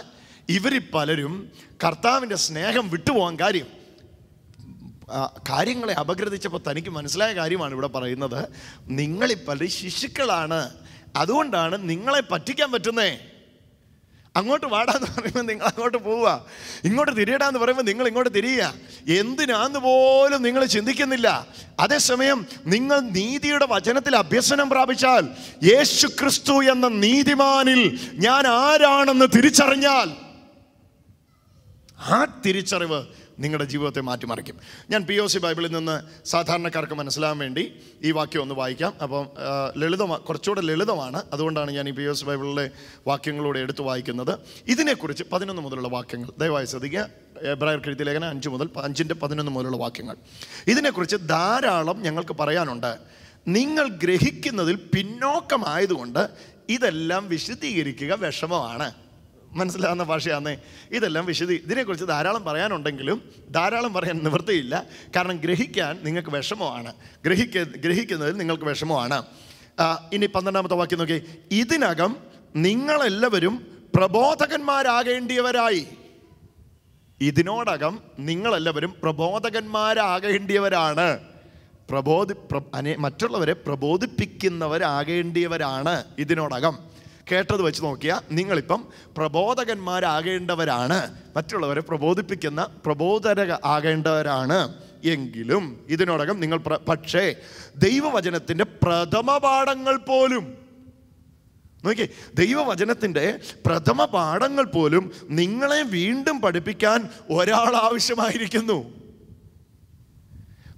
ഇവരിൽ പലരും കർത്താവിൻ്റെ സ്നേഹം വിട്ടുപോകാൻ കാര്യം? കാര്യങ്ങളെ അപഗ്രഥിച്ചപ്പോൾ തനിക്ക് മനസ്സിലായ കാര്യമാണ് ഇവിടെ പറയുന്നത്. നിങ്ങളിൽ പലരും ശിശുക്കളാണ്, അതുകൊണ്ടാണ് നിങ്ങളെ പറ്റിക്കാൻ പറ്റുന്നേ. അങ്ങോട്ട് വാടാന്ന് പറയുമ്പോൾ നിങ്ങൾ അങ്ങോട്ട് പോവുക, ഇങ്ങോട്ട് തിരിയടാന്ന് പറയുമ്പോൾ നിങ്ങൾ ഇങ്ങോട്ട് തിരിയുക. എന്തിനാന്ന് പോലും നിങ്ങൾ ചിന്തിക്കുന്നില്ല. അതേസമയം നിങ്ങൾ നീതിയുടെ വചനത്തിൽ അഭ്യസനം പ്രാപിച്ചാൽ, യേശു ക്രിസ്തു എന്ന നീതിമാനിൽ ഞാൻ ആരാണെന്ന് തിരിച്ചറിഞ്ഞാൽ, ആ തിരിച്ചറിവ് നിങ്ങളുടെ ജീവിതത്തെ മാറ്റിമറിക്കും. ഞാൻ POC ബൈബിളിൽ നിന്ന് സാധാരണക്കാർക്ക് മനസ്സിലാകാൻ വേണ്ടി ഈ വാക്യം ഒന്ന് വായിക്കാം. അപ്പം കുറച്ചുകൂടെ ലളിതമാണ്, അതുകൊണ്ടാണ് ഞാൻ ഈ POC ബൈബിളിലെ വാക്യങ്ങളോട് എടുത്തു വായിക്കുന്നത്. ഇതിനെക്കുറിച്ച് 11 മുതലുള്ള വാക്യങ്ങൾ ദയവായി ശ്രദ്ധിക്കുക. എബ്രായർക്ക് എഴുതിയ ലേഖനം 5-11 മുതലുള്ള വാക്യങ്ങൾ. ഇതിനെക്കുറിച്ച് ധാരാളം ഞങ്ങൾക്ക് പറയാനുണ്ട്. നിങ്ങൾ ഗ്രഹിക്കുന്നതിൽ പിന്നോക്കമായതുകൊണ്ട് ഇതെല്ലാം വിശദീകരിക്കുക വിഷമമാണ്. മനസ്സിലാകുന്ന ഭാഷയാന്നേ. ഇതെല്ലാം ഇതിനെക്കുറിച്ച് ധാരാളം പറയാനുണ്ടെങ്കിലും ധാരാളം പറയാൻ നിവൃത്തിയില്ല. കാരണം ഗ്രഹിക്കാൻ നിങ്ങൾക്ക് വിഷമമാണ്, ഗ്രഹിക്കുന്നതിൽ നിങ്ങൾക്ക് വിഷമമാണ്. ഇനി 12-ാമത്തെ വാക്യം നോക്കി. ഇതിനകം നിങ്ങളെല്ലാവരും പ്രബോധകന്മാരാകേണ്ടിയവരായി. ഇതിനോടകം നിങ്ങളെല്ലാവരും പ്രബോധകന്മാരാകേണ്ടിയവരാണ്. മറ്റുള്ളവരെ പ്രബോധിപ്പിക്കുന്നവരാകേണ്ടിയവരാണ്. ഇതിനോടകം കേട്ടത് വെച്ച് നോക്കിയാൽ നിങ്ങളിപ്പം പ്രബോധകന്മാരാകേണ്ടവരാണ്, മറ്റുള്ളവരെ പ്രബോധിപ്പിക്കുന്ന പ്രബോധകരാകേണ്ടവരാണ്. എങ്കിലും ഇതിനോടകം നിങ്ങൾ പക്ഷേ ദൈവവചനത്തിൻ്റെ പ്രഥമ പാഠങ്ങൾ പോലും, നോക്കിയേ, ദൈവവചനത്തിൻ്റെ പ്രഥമ പാഠങ്ങൾ പോലും നിങ്ങളെ വീണ്ടും പഠിപ്പിക്കാൻ ഒരാൾ ആവശ്യമായിരിക്കുന്നു.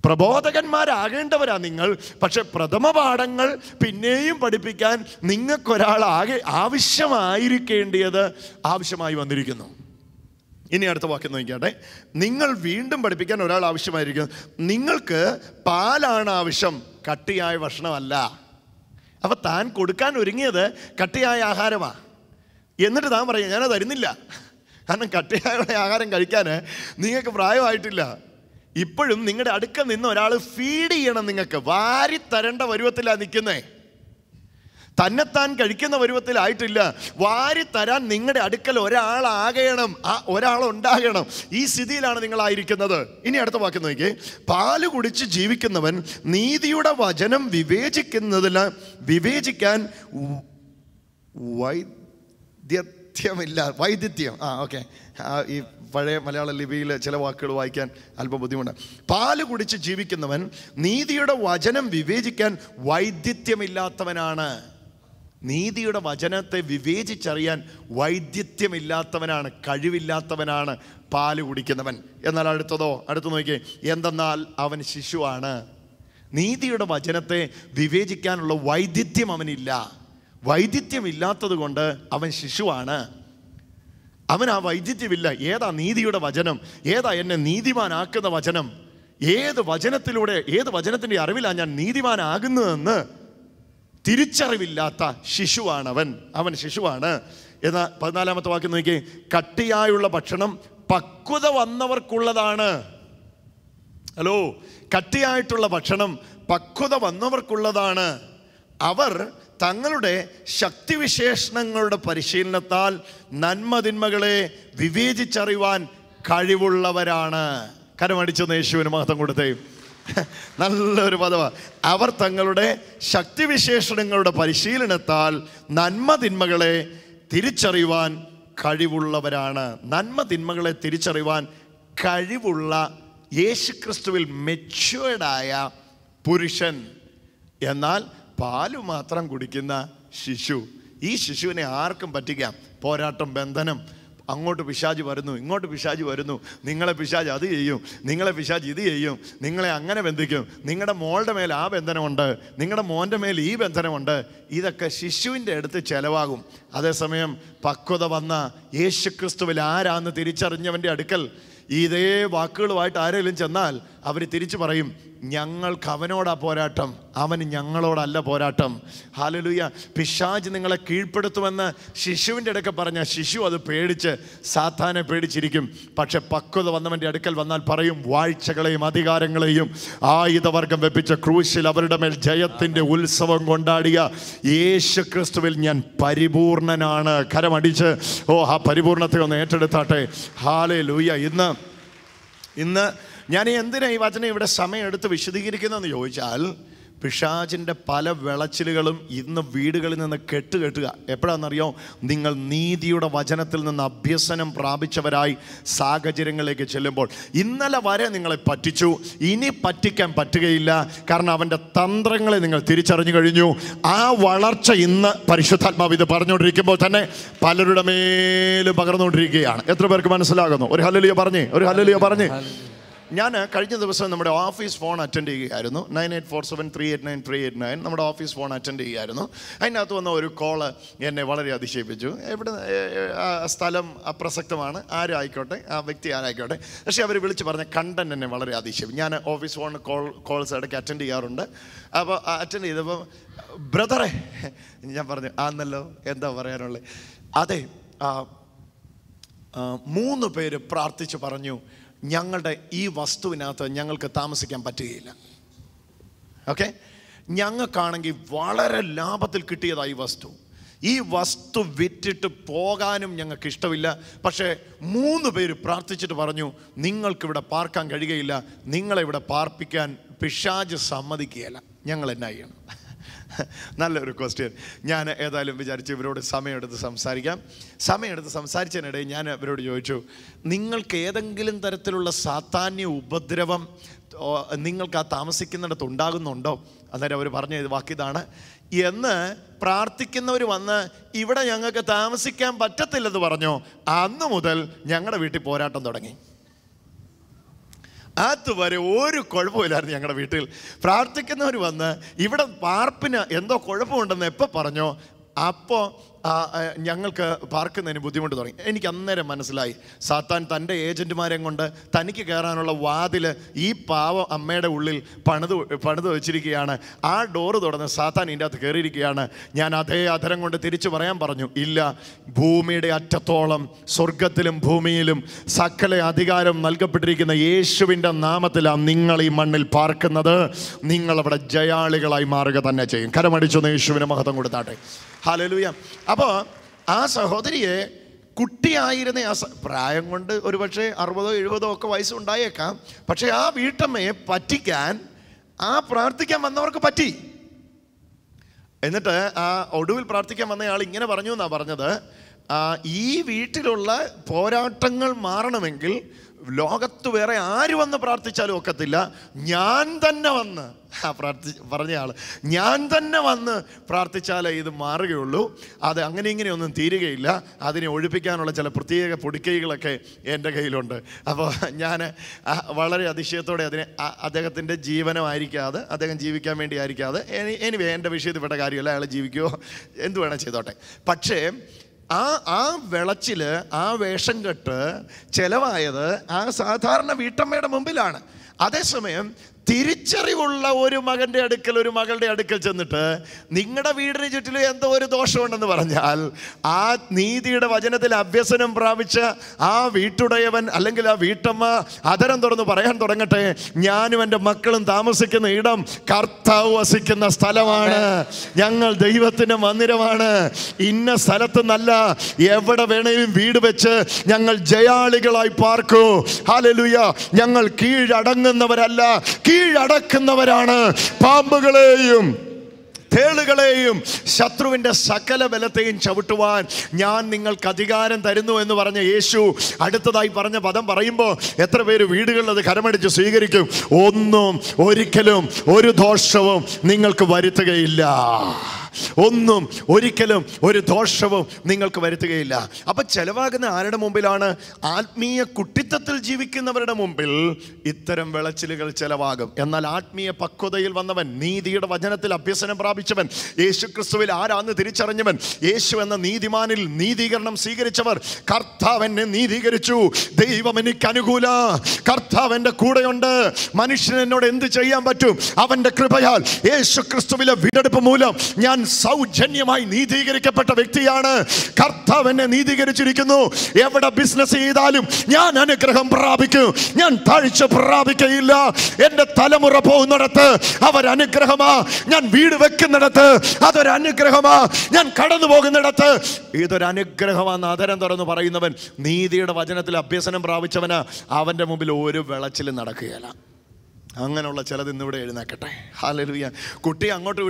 പ്രബോധകന്മാരാകേണ്ടവരാ നിങ്ങൾ, പക്ഷെ പ്രഥമ പാഠങ്ങൾ പിന്നെയും പഠിപ്പിക്കാൻ നിങ്ങൾക്കൊരാൾ ആവശ്യമായി വന്നിരിക്കുന്നു. ഇനി അടുത്ത വാക്യം നോക്കിയാട്ടെ. നിങ്ങൾ വീണ്ടും പഠിപ്പിക്കാൻ ഒരാൾ ആവശ്യമായിരിക്കുന്നു. നിങ്ങൾക്ക് പാലാണ് ആവശ്യം, കട്ടിയായ ഭക്ഷണമല്ല. അപ്പൊ താൻ കൊടുക്കാൻ ഒരുങ്ങിയത് കട്ടിയായ ആഹാരമാണ്. എന്നിട്ട് താൻ പറയാം ഞാനത് തരുന്നില്ല. കാരണം കട്ടിയായ ആഹാരം കഴിക്കാൻ നിങ്ങൾക്ക് പ്രായമായിട്ടില്ല. ഇപ്പോഴും നിങ്ങളുടെ അടുക്കൽ നിന്ന് ഒരാൾ ഫീഡ് ചെയ്യണം. നിങ്ങൾക്ക് വാരി തരേണ്ട പരുവത്തിലാണ് നിൽക്കുന്നേ. തന്നെത്താൻ കഴിക്കുന്ന പരുവത്തിലായിട്ടില്ല. വാരി തരാൻ നിങ്ങളുടെ അടുക്കൽ ഒരാളാകണം, ഒരാളുണ്ടാകണം. ഈ സ്ഥിതിയിലാണ് നിങ്ങളായിരിക്കുന്നത്. ഇനി അടുത്ത വാക്യം നോക്കിയേ. പാല് കുടിച്ച് ജീവിക്കുന്നവൻ നീതിയുടെ വചനം വിവേചിക്കാൻ വൈദിത്യം ഓക്കെ, ഈ പഴയ മലയാള ലിപിയിൽ ചില വാക്കുകൾ വായിക്കാൻ അല്പം ബുദ്ധിമുട്ടാണ്. പാല് കുടിച്ച് ജീവിക്കുന്നവൻ നീതിയുടെ വചനം വിവേചിക്കാൻ വൈദിത്യമില്ലാത്തവനാണ്. നീതിയുടെ വചനത്തെ വിവേചിച്ചറിയാൻ വൈദിത്യമില്ലാത്തവനാണ്, കഴിവില്ലാത്തവനാണ് പാല് കുടിക്കുന്നവൻ. എന്നാൽ അടുത്ത് നോക്കിയേ. എന്തെന്നാൽ അവൻ ശിശുവാണ്. നീതിയുടെ വചനത്തെ വിവേചിക്കാനുള്ള വൈദിത്യം അവനില്ല. വൈദിത്യമില്ലാത്തത് കൊണ്ട് അവൻ ശിശുവാണ്. അവൻ ആ വൈദിത്യമില്ല. ഏതാ നീതിയുടെ വചനം? ഏതാ എന്നെ നീതിമാനാക്കുന്ന വചനം? ഏത് വചനത്തിൻ്റെ അറിവിലാണ് ഞാൻ നീതിമാനാകുന്നതെന്ന് തിരിച്ചറിവില്ലാത്ത ശിശുവാണ് അവൻ ശിശുവാണ്. എന്നാൽ 14-ാമത്തെ വാക്യം നോക്കി. കട്ടിയായുള്ള ഭക്ഷണം പക്വത വന്നവർക്കുള്ളതാണ്. ഹലോ, കട്ടിയായിട്ടുള്ള ഭക്ഷണം പക്വത വന്നവർക്കുള്ളതാണ്. അവർ തങ്ങളുടെ ശക്തിവിശേഷണങ്ങളുടെ പരിശീലനത്താൽ നന്മതിന്മകളെ വിവേചിച്ചറിയുവാൻ കഴിവുള്ളവരാണ്. കരമടിച്ചൊന്ന് യേശുവിന് മഹത്വം കൊടുത്തേ. നല്ലൊരു പദമാണ്. അവർ തങ്ങളുടെ ശക്തിവിശേഷണങ്ങളുടെ പരിശീലനത്താൽ നന്മ തിന്മകളെ തിരിച്ചറിയുവാൻ കഴിവുള്ളവരാണ്. നന്മ തിന്മകളെ തിരിച്ചറിയുവാൻ കഴിവുള്ള യേശുക്രിസ്തുവിൽ മെച്യൂർഡായ പുരുഷൻ. എന്നാൽ പാല് മാത്രം കുടിക്കുന്ന ശിശു, ഈ ശിശുവിനെ ആർക്കും പറ്റിക്കാം. പോരാട്ടം, ബന്ധനം, അങ്ങോട്ട് പിശാച് വരുന്നു, ഇങ്ങോട്ട് പിശാച് വരുന്നു. നിങ്ങളെ പിശാച് അത് ചെയ്യും, നിങ്ങളെ പിശാച് ഇത് ചെയ്യും, നിങ്ങളെ അങ്ങനെ ബന്ധിക്കും. നിങ്ങളുടെ മോളുടെ മേൽ ആ ബന്ധനമുണ്ട്, നിങ്ങളുടെ മോൻ്റെ മേൽ ഈ ബന്ധനമുണ്ട്. ഇതൊക്കെ ശിശുവിൻ്റെ അടുത്ത് ചിലവാകും. അതേസമയം പക്വത വന്ന യേശുക്രിസ്തുവിൽ ആരാന്ന് തിരിച്ചറിഞ്ഞവൻ്റെ അടുക്കൽ ഇതേ വാക്കുകളുമായിട്ട് ആരെങ്കിലും ചെന്നാൽ അവർ തിരിച്ചു പറയും, ഞങ്ങൾക്ക് അവനോടാ പോരാട്ടം, അവന് ഞങ്ങളോടല്ല പോരാട്ടം. ഹല്ലേലൂയ. പിശാച് നിങ്ങളെ കീഴ്പ്പെടുത്തുമെന്ന് ശിശുവിൻ്റെ അടുക്കൽ പറഞ്ഞ ശിശു അത് പേടിച്ച് സാത്താനെ പേടിച്ചിരിക്കും. പക്ഷെ പക്വത വന്നവൻ്റെ അടുക്കൽ വന്നാൽ പറയും, വാഴ്ചകളെയും അധികാരങ്ങളെയും ആയുധവർഗം വെപ്പിച്ച ക്രൂശിൽ അവരുടെ മേൽ ജയത്തിൻ്റെ ഉത്സവം കൊണ്ടാടിയ യേശു ക്രിസ്തുവിൽ ഞാൻ പരിപൂർണനാണ്. കരമടിച്ച് ആ പരിപൂർണത്തെ ഒന്ന് ഏറ്റെടുത്താട്ടെ. ഹല്ലേലൂയ. ഇന്ന് ഞാൻ എന്തിനാ ഈ വചനം ഇവിടെ സമയം എടുത്ത് വിശദീകരിക്കുന്നതെന്ന് ചോദിച്ചാൽ, പിശാചിൻ്റെ പല വിളച്ചിലുകളും ഇന്ന് വീടുകളിൽ നിന്ന് കെട്ടുക. എപ്പോഴാണെന്നറിയോ? നിങ്ങൾ നീതിയുടെ വചനത്തിൽ നിന്ന് അഭ്യസനം പ്രാപിച്ചവരായി സാഹചര്യങ്ങളിലേക്ക് ചെല്ലുമ്പോൾ. ഇന്നലെ വരെ നിങ്ങളെ പറ്റിച്ചു, ഇനി പറ്റിക്കാൻ പറ്റുകയില്ല. കാരണം അവൻ്റെ തന്ത്രങ്ങളെ നിങ്ങൾ തിരിച്ചറിഞ്ഞു കഴിഞ്ഞു. ആ വളർച്ച ഇന്ന് പരിശുദ്ധാത്മാവ് ഇത് പറഞ്ഞുകൊണ്ടിരിക്കുമ്പോൾ തന്നെ പലരുടെ മേലും പകർന്നുകൊണ്ടിരിക്കുകയാണ്. എത്ര പേർക്ക് മനസ്സിലാകുന്നു? ഒരു ഹല്ലേലൂയ പറഞ്ഞേ, ഒരു ഹല്ലേലൂയ പറഞ്ഞേ. ഞാൻ കഴിഞ്ഞ ദിവസം നമ്മുടെ ഓഫീസ് ഫോൺ അറ്റൻഡ് ചെയ്യുകയായിരുന്നു. 9847389389 നമ്മുടെ ഓഫീസ് ഫോൺ അറ്റൻഡ് ചെയ്യുകയായിരുന്നു. അതിനകത്ത് വന്ന ഒരു കോള് എന്നെ വളരെ അതിശയിപ്പിച്ചു. എവിടെ സ്ഥലം അപ്രസക്തമാണ്, ആരായിക്കോട്ടെ, ആ വ്യക്തി ആരായിക്കോട്ടെ. പക്ഷേ അവർ വിളിച്ച് പറഞ്ഞ കണ്ടന്റ് എന്നെ വളരെ അതിശയിപ്പിച്ചു. ഞാൻ ഓഫീസ് ഫോൺ കോൾസ് ഇടയ്ക്ക് അറ്റൻഡ് ചെയ്യാറുണ്ട്. അപ്പോൾ അറ്റൻഡ് ചെയ്തപ്പോൾ, ബ്രദറെ, ഞാൻ പറഞ്ഞു, ആന്നല്ലോ, എന്താ പറയാനുള്ളത്? അതെ, 3 പേര് പ്രാർത്ഥിച്ച് പറഞ്ഞു, ഞങ്ങളുടെ ഈ വസ്തുവിനകത്ത് ഞങ്ങൾക്ക് താമസിക്കാൻ പറ്റുകയില്ല. ഓക്കെ, ഞങ്ങൾക്കാണെങ്കിൽ വളരെ ലാഭത്തിൽ കിട്ടിയതായി വസ്തു. ഈ വസ്തു വിറ്റിട്ട് പോകാനും ഞങ്ങൾക്ക് ഇഷ്ടമില്ല. പക്ഷേ 3 പേര് പ്രാർത്ഥിച്ചിട്ട് പറഞ്ഞു, നിങ്ങൾക്കിവിടെ പാർക്കാൻ കഴിയുകയില്ല, നിങ്ങളിവിടെ പാർപ്പിക്കാൻ പിശാച് സമ്മതിക്കുകയില്ല. ഞങ്ങൾ എന്നാ ചെയ്യണം? നല്ലൊരു ക്വസ്റ്റ്യൻ. ഞാൻ ഏതായാലും വിചാരിച്ചു ഇവരോട് സമയമെടുത്ത് സംസാരിച്ചതിനിടയിൽ ഞാൻ ഇവരോട് ചോദിച്ചു, നിങ്ങൾക്ക് ഏതെങ്കിലും തരത്തിലുള്ള സാത്താന്യ ഉപദ്രവം നിങ്ങൾക്ക് ആ താമസിക്കുന്നിടത്ത് ഉണ്ടാകുന്നുണ്ടോ? അന്നേരം അവർ പറഞ്ഞ വാക്കിതാണ്, എന്ന് പ്രാർത്ഥിക്കുന്നവർ വന്ന് ഇവിടെ ഞങ്ങൾക്ക് താമസിക്കാൻ പറ്റത്തില്ലെന്ന് പറഞ്ഞോ, അന്ന് മുതൽ ഞങ്ങളുടെ വീട്ടിൽ പോരാട്ടം തുടങ്ങി. അതുവരെ ഒരു കുഴപ്പമില്ലായിരുന്നു ഞങ്ങളുടെ വീട്ടിൽ. പ്രാർത്ഥിക്കുന്നവർ വന്ന് ഇവിടെ പാർപ്പിന് എന്തോ കുഴപ്പമുണ്ടെന്ന് എപ്പോൾ പറഞ്ഞോ, അപ്പോൾ ഞങ്ങൾക്ക് പാർക്കുന്നതിന് ബുദ്ധിമുട്ട് തുടങ്ങി. എനിക്ക് അന്നേരം മനസ്സിലായി, സാത്താൻ തൻ്റെ ഏജൻറ്റുമാരെ കൊണ്ട് തനിക്ക് കയറാനുള്ള വാതിൽ ഈ പാവ അമ്മയുടെ ഉള്ളിൽ പണിത് വെച്ചിരിക്കുകയാണ്. ആ ഡോറ് തുറന്ന് സാത്താൻ ഇതിൻ്റെ അകത്ത് കയറിയിരിക്കുകയാണ്. ഞാൻ അതേ അധരം കൊണ്ട് തിരിച്ചു പറയാൻ പറഞ്ഞു, ഇല്ല, ഭൂമിയുടെ അറ്റത്തോളം സ്വർഗത്തിലും ഭൂമിയിലും സകല അധികാരം നൽകപ്പെട്ടിരിക്കുന്ന യേശുവിൻ്റെ നാമത്തിലാണ് നിങ്ങൾ ഈ മണ്ണിൽ പാർക്കുന്നത്. നിങ്ങളവിടെ ജയാളികളായി മാറുക തന്നെ ചെയ്യും. കരമടിച്ചൊന്ന് യേശുവിന് മഹത്വം കൊടുത്താട്ടെ. ഹല്ലേലൂയ. അപ്പോൾ ആ സഹോദരിയെ, കുട്ടിയായിരുന്ന പ്രായം കൊണ്ട് ഒരുപക്ഷെ 60-70 ഒക്കെ വയസ്സുണ്ടായേക്കാം. പക്ഷേ ആ വീട്ടമ്മയെ പറ്റിക്കാൻ ആ പ്രാർത്ഥിക്കാൻ വന്നവർക്ക് പറ്റി. എന്നിട്ട് ആ ഒടുവിൽ പ്രാർത്ഥിക്കാൻ വന്നയാൾ ഇങ്ങനെ പറഞ്ഞു എന്നാണ് പറഞ്ഞത്, ഈ വീട്ടിലുള്ള പോരാട്ടങ്ങൾ മാറണമെങ്കിൽ ലോകത്ത് വേറെ ആര് വന്ന് പ്രാർത്ഥിച്ചാലും ഒക്കത്തില്ല, ഞാൻ തന്നെ വന്ന് പറഞ്ഞയാൾ ഞാൻ തന്നെ വന്ന് പ്രാർത്ഥിച്ചാലേ ഇത് മാറുകയുള്ളൂ. അത് അങ്ങനെ ഇങ്ങനെയൊന്നും തീരുകയില്ല. അതിനെ ഒഴിപ്പിക്കാനുള്ള ചില പ്രത്യേക പൊടിക്കൈകളൊക്കെ എൻ്റെ കയ്യിലുണ്ട്. അപ്പോൾ ഞാൻ വളരെ അതിശയത്തോടെ അദ്ദേഹത്തിൻ്റെ ജീവനമായിരിക്കാതെ, അദ്ദേഹം ജീവിക്കാൻ വേണ്ടി ആയിരിക്കാതെ, എനിവേ എൻ്റെ വിഷയത്തിൽ പെട്ട കാര്യമല്ല, അയാൾ ജീവിക്കുകയോ എന്ത് വേണേൽ ചെയ്തോട്ടെ. പക്ഷേ ആ വിളച്ചിൽ, ആ വേഷം കെട്ട് ചെലവായത് ആ സാധാരണ വീട്ടമ്മയുടെ മുമ്പിലാണ്. അതേസമയം തിരിച്ചറിവുള്ള ഒരു മകൻ്റെ അടുക്കൽ, ഒരു മകളുടെ അടുക്കൽ ചെന്നിട്ട് നിങ്ങളുടെ വീടിന് ചുറ്റിലും എന്തോ ഒരു ദോഷമുണ്ടെന്ന് പറഞ്ഞാൽ, ആ നീതിയുടെ വചനത്തിൽ അഭ്യസനം പ്രാപിച്ച ആ വീട്ടുടയവൻ അല്ലെങ്കിൽ ആ വീട്ടമ്മ അതരം തുറന്ന് പറയാൻ തുടങ്ങട്ടെ, ഞാനും എൻ്റെ മക്കളും താമസിക്കുന്ന ഇടം കർത്താവ് വസിക്കുന്ന സ്ഥലമാണ്, ഞങ്ങൾ ദൈവത്തിൻ്റെ മന്ദിരമാണ്, ഇന്ന സ്ഥലത്ത് നല്ല എവിടെ വേണേലും വീട് വെച്ച് ഞങ്ങൾ ജയാളികളായി പാർക്കൂ. ഹല്ലേലൂയ. ഞങ്ങൾ കീഴടങ്ങുന്നവരല്ല, കീഴടക്കുന്നവരാണ്. പാമ്പുകളെയും തേളുകളെയും ശത്രുവിൻ്റെ സകല ബലത്തെയും ചവിട്ടുവാൻ ഞാൻ നിങ്ങൾക്ക് അധികാരം തരുന്നു എന്ന് പറഞ്ഞ യേശു അടുത്തതായി പറഞ്ഞ പദം പറയുമ്പോൾ എത്ര പേര് വീടുകളിൽ അത് കരമടിച്ച് സ്വീകരിക്കും? ഒന്നും ഒരിക്കലും ഒരു ദോഷവും നിങ്ങൾക്ക് വരുത്തുകയില്ല. ഒന്നും ഒരിക്കലും ഒരു ദോഷവും നിങ്ങൾക്ക് വരുത്തുകയില്ല. അപ്പം ചെലവാകുന്ന ആരുടെ മുമ്പിലാണ്? ആത്മീയ കുട്ടിത്തത്തിൽ ജീവിക്കുന്നവരുടെ മുമ്പിൽ ഇത്തരം വിളച്ചിലുകൾ ചെലവാകും. എന്നാൽ ആത്മീയ പക്വതയിൽ വന്നവൻ, നീതിയുടെ വചനത്തിൽ അഭ്യസനം പ്രാപിച്ചവൻ, യേശു ക്രിസ്തുവിൽ ആരാന്ന് തിരിച്ചറിഞ്ഞവൻ, യേശു എന്ന നീതിമാനിൽ നീതീകരണം സ്വീകരിച്ചവർ, കർത്താവ് എന്നെ നീതീകരിച്ചു, ദൈവം എനിക്ക് അനുകൂല, കർത്താവ് എൻ്റെ കൂടെയുണ്ട്, മനുഷ്യൻ എന്നോട് എന്ത് ചെയ്യാൻ പറ്റും? അവൻ്റെ കൃപയാൽ യേശു ക്രിസ്തുവിലെ വീണ്ടെടുപ്പ് മൂലം ഞാൻ സൗജന്യമായി നീതീകരിക്കപ്പെട്ട വ്യക്തിയാണ്. കർത്താവ് എന്നെ നീതീകരിച്ചിരിക്കുന്നു. എവിടെ ബിസിനസ് ചെയ്താലും ഞാൻ അനുഗ്രഹം പ്രാപിക്കും, ഞാൻ താഴ്ച പ്രാപിക്കയില്ല. എൻ്റെ തലമുറ പോകുന്നിടത്ത് അവരനുഗ്രഹമാ, ഞാൻ വീട് വെക്കുന്നിടത്ത് അതൊരനുഗ്രഹമാ, ഞാൻ കടന്നു പോകുന്നിടത്ത് ഇതൊരനുഗ്രഹമാണെന്ന് അതരം തുറന്ന് പറയുന്നവൻ, നീതിയുടെ വചനത്തിൽ അഭ്യസനം പ്രാപിച്ചവന് അവൻ്റെ മുമ്പിൽ ഒരു വിളച്ചിലും നടക്കുകയില്ല. അങ്ങനെയുള്ള ചിലത് ഇന്നിവിടെ എഴുന്നേക്കട്ടെ. ഹല്ലേലൂയ. കുട്ടി അങ്ങോട്ടും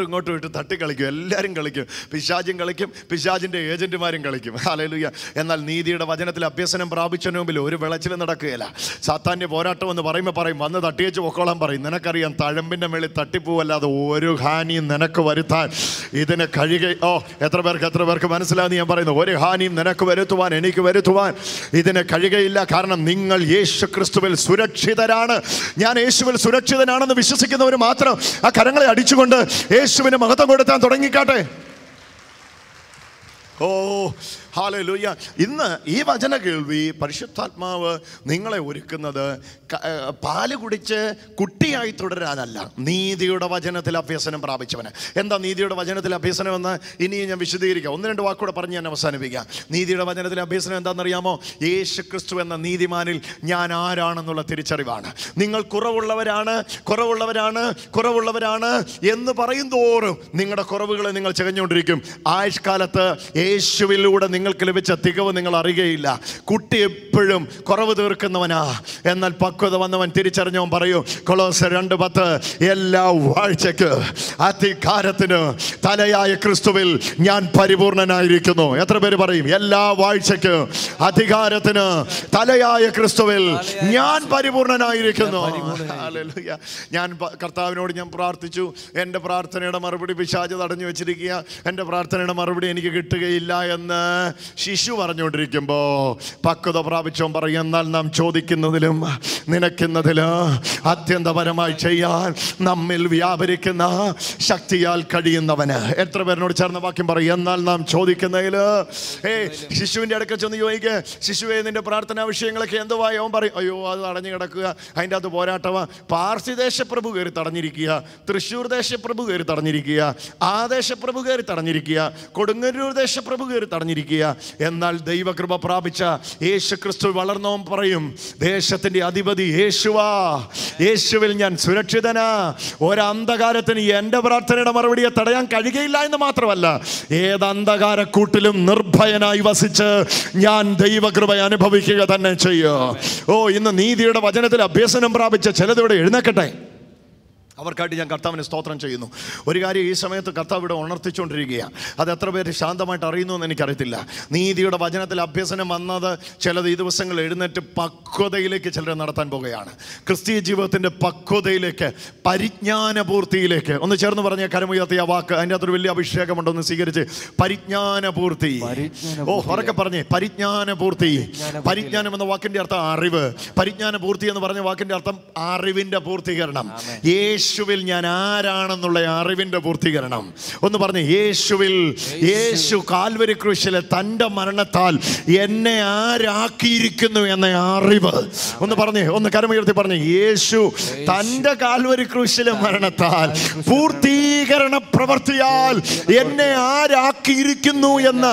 ഇങ്ങോട്ടും വിട്ട് തട്ടിക്കളിക്കും, എല്ലാവരും കളിക്കും, പിശാചും കളിക്കും, പിശാചിൻ്റെ ഏജന്റുമാരും കളിക്കും. ഹല്ലേലൂയ. എന്നാൽ നീതിയുടെ വചനത്തിൽ അഭ്യസനം പ്രാപിച്ചതിന് മുമ്പിൽ ഒരു വിളച്ചിലും നടക്കുകയില്ല. സാത്താൻ്റെ പോരാട്ടം എന്ന് പറയുമ്പോൾ പറയും, വന്ന് തട്ടിയേച്ച് പൊക്കോളാൻ പറയും. നിനക്കറിയാം, തഴമ്പിൻ്റെ മേളിൽ തട്ടിപ്പോവല്ലാതെ ഒരു ഹാനിയും നിനക്ക് വരുത്താൻ ഇതിന് എത്ര പേർക്ക് മനസ്സിലാകുന്ന ഞാൻ പറയുന്നു? ഒരു ഹാനിയും നിനക്ക് വരുത്തുവാൻ, എനിക്ക് വരുത്തുവാൻ ഇതിന് കഴിയുകയില്ല. കാരണം നിങ്ങൾ യേശു ക്രിസ്തുവിൽ സുരക്ഷിതരാണ്. ഞാൻ യേശുവിൽ സുരക്ഷിതനാണെന്ന് വിശ്വസിക്കുന്നവർ മാത്രം ആ കരങ്ങളെ അടിച്ചുകൊണ്ട് യേശുവിന് മഹത്വം കൊടുത്താൻ തുടങ്ങിക്കാട്ടെ. ഓ ഹല്ലേലൂയ. ഇന്ന് ഈ വചന കേൾവി പരിശുദ്ധാത്മാവ് നിങ്ങളെ ഒരുക്കുന്നത് പാല് കുടിച്ച് കുട്ടിയായി തുടരാനല്ല, നീതിയുടെ വചനത്തിൽ അഭ്യസനം പ്രാപിച്ചവന്. എന്താ നീതിയുടെ വചനത്തിൽ അഭ്യസനം എന്ന് ഇനിയും ഞാൻ വിശദീകരിക്കാം. ഒന്ന് രണ്ട് വാക്കൂടെ പറഞ്ഞ് ഞാൻ അവസാനിപ്പിക്കാം. നീതിയുടെ വചനത്തിൽ അഭ്യസനം എന്താണെന്നറിയാമോ? യേശു ക്രിസ്തു എന്ന നീതിമാനിൽ ഞാൻ ആരാണെന്നുള്ള തിരിച്ചറിവാണ്. നിങ്ങൾ കുറവുള്ളവരാണ് എന്ന് പറയും തോറും നിങ്ങളുടെ കുറവുകളെ നിങ്ങൾ ചകഞ്ഞുകൊണ്ടിരിക്കും. ആയുഷ്കാലത്ത് യേശുവിലൂടെ നിങ്ങൾക്ക് ലഭിച്ച തികവ് നിങ്ങൾ അറിയുകയില്ല. കുട്ടി എപ്പോഴും കുറവ് തീർക്കുന്നവനാ. എന്നാൽ പക്വത വന്നവൻ തിരിച്ചറിഞ്ഞവൻ പറയൂ, കൊളോസ്യർ 2:10, എല്ലാ വാഴ്ചയ്ക്ക് അധികാരത്തിന് തലയായ ക്രിസ്തുവിൽ ഞാൻ പരിപൂർണനായിരിക്കുന്നു. എത്ര പേര് പറയും? എല്ലാ വാഴ്ചയ്ക്ക് അധികാരത്തിന് തലയായ ക്രിസ്തുവിൽ ഞാൻ പരിപൂർണനായിരിക്കുന്നു. ഹല്ലേലൂയ. ഞാൻ കർത്താവിനോട് ഞാൻ പ്രാർത്ഥിച്ചു. എൻ്റെ പ്രാർത്ഥനയുടെ മറുപടി പിശാച് തടഞ്ഞു വെച്ചിരിക്കുക. എൻ്റെ പ്രാർത്ഥനയുടെ മറുപടി എനിക്ക് കിട്ടുകയില്ല എന്ന് ശിശു പറഞ്ഞുകൊണ്ടിരിക്കുമ്പോൾ പക്വത പ്രാപിച്ചവൻ പറയും, എന്നാൽ നാം ചോദിക്കുന്നതിലും നിനക്കുന്നതിലും അത്യന്തപരമായി ചെയ്യാൻ നമ്മിൽ വ്യാപരിക്കുന്ന ശക്തിയാൽ കഴിയുന്നവന്. എത്ര പേരിനോട് ചേർന്ന വാക്യം പറയും? എന്നാൽ നാം ചോദിക്കുന്നതിൽ. ശിശുവിൻ്റെ അടുക്കൽ ചെന്ന് ചോദിക്കുക, ശിശുവേ നിന്റെ പ്രാർത്ഥനാ വിഷയങ്ങളൊക്കെ എന്തുവായി? അവൻ പറയും, അയ്യോ അത് തടഞ്ഞു കിടക്കുക, അതിൻ്റെ അകത്ത് പോരാട്ടമാ. പാർസി ദേശപ്രഭു കയറി തടഞ്ഞിരിക്കുക, തൃശ്ശൂർ ദേശപ്രഭു കയറി തടഞ്ഞിരിക്കുക, ആ ദേശപ്രഭു കയറി തടഞ്ഞിരിക്കുക, കൊടുങ്ങല്ലൂർ ദേശപ്രഭു കയറി തടഞ്ഞിരിക്കുക. എന്നാൽ ദൈവകൃപ പ്രാപിച്ച യേശു ക്രിസ്തു വളർന്നവൻ പറയും, ദേശത്തിൻ്റെ അധിപതി യേശുവാ, യേശുവിൽ ഞാൻ സുരക്ഷിതനാ. ഒരന്ധകാരത്തിന് എൻ്റെ പ്രാർത്ഥനയുടെ മറുപടിയെ തടയാൻ കഴിയുകയില്ല എന്ന് മാത്രമല്ല, ഏത് അന്ധകാരക്കൂട്ടിലും നിർഭയനായി വസിച്ച് ഞാൻ ദൈവകൃപ അനുഭവിക്കുക തന്നെ ചെയ്യും. ഇന്ന് നീതിയുടെ വചനത്തിൽ അഭ്യസനം പ്രാപിച്ച ചിലതിവിടെ എഴുന്നേക്കട്ടെ. അവർക്കായിട്ട് ഞാൻ കർത്താവിനെ സ്തോത്രം ചെയ്യുന്നു. ഒരു കാര്യം ഈ സമയത്ത് കർത്താവ് ഇവിടെ ഉണർത്തിച്ചുകൊണ്ടിരിക്കുകയാണ്. അത് എത്ര പേര് ശാന്തമായിട്ട് അറിയുന്നു എന്ന് എനിക്കറിയത്തില്ല. നീതിയുടെ വചനത്തിൽ അഭ്യസനം വന്നത് ചിലത് ഈ ദിവസങ്ങൾ എഴുന്നേറ്റ് പക്വതയിലേക്ക് ചിലരെ നടത്താൻ പോകുകയാണ്. ക്രിസ്തീയ ജീവിതത്തിൻ്റെ പക്വതയിലേക്ക്, പരിജ്ഞാനപൂർത്തിയിലേക്ക്. ഒന്ന് ചേർന്ന് പറഞ്ഞ കരമുയർത്തിയ വാക്ക്, അതിൻ്റെ അകത്തൊരു വലിയ അഭിഷേകമുണ്ടോന്ന് സ്വീകരിച്ച്. പരിജ്ഞാനപൂർത്തി. ഉറക്കെ പറഞ്ഞേ, പരിജ്ഞാനപൂർത്തി. പരിജ്ഞാനം എന്ന വാക്കിൻ്റെ അർത്ഥം അറിവ്. പരിജ്ഞാനപൂർത്തി എന്ന് പറഞ്ഞ വാക്കിൻ്റെ അർത്ഥം അറിവിൻ്റെ പൂർത്തീകരണം. യേശു യേശുവിൽ ഞാൻ ആരാണെന്നുള്ള അറിവിന്റെ പൂർത്തീകരണം. ഒന്ന് പറഞ്ഞ്, യേശു കാൽവരി ക്രൂശിലെ തൻ്റെ മരണത്താൽ എന്നെ ആരാക്കിയിരിക്കുന്നു എന്ന അറിവ്. ഒന്ന് പറഞ്ഞേ, ഒന്ന് കരമുയർത്തി പറഞ്ഞേ, യേശു തൻ്റെ കാൽവരി ക്രൂശിലെ മരണത്താൽ പൂർത്തീകരണ പ്രവൃത്തിയാൽ എന്നെ ആരാക്കിയിരിക്കുന്നു എന്ന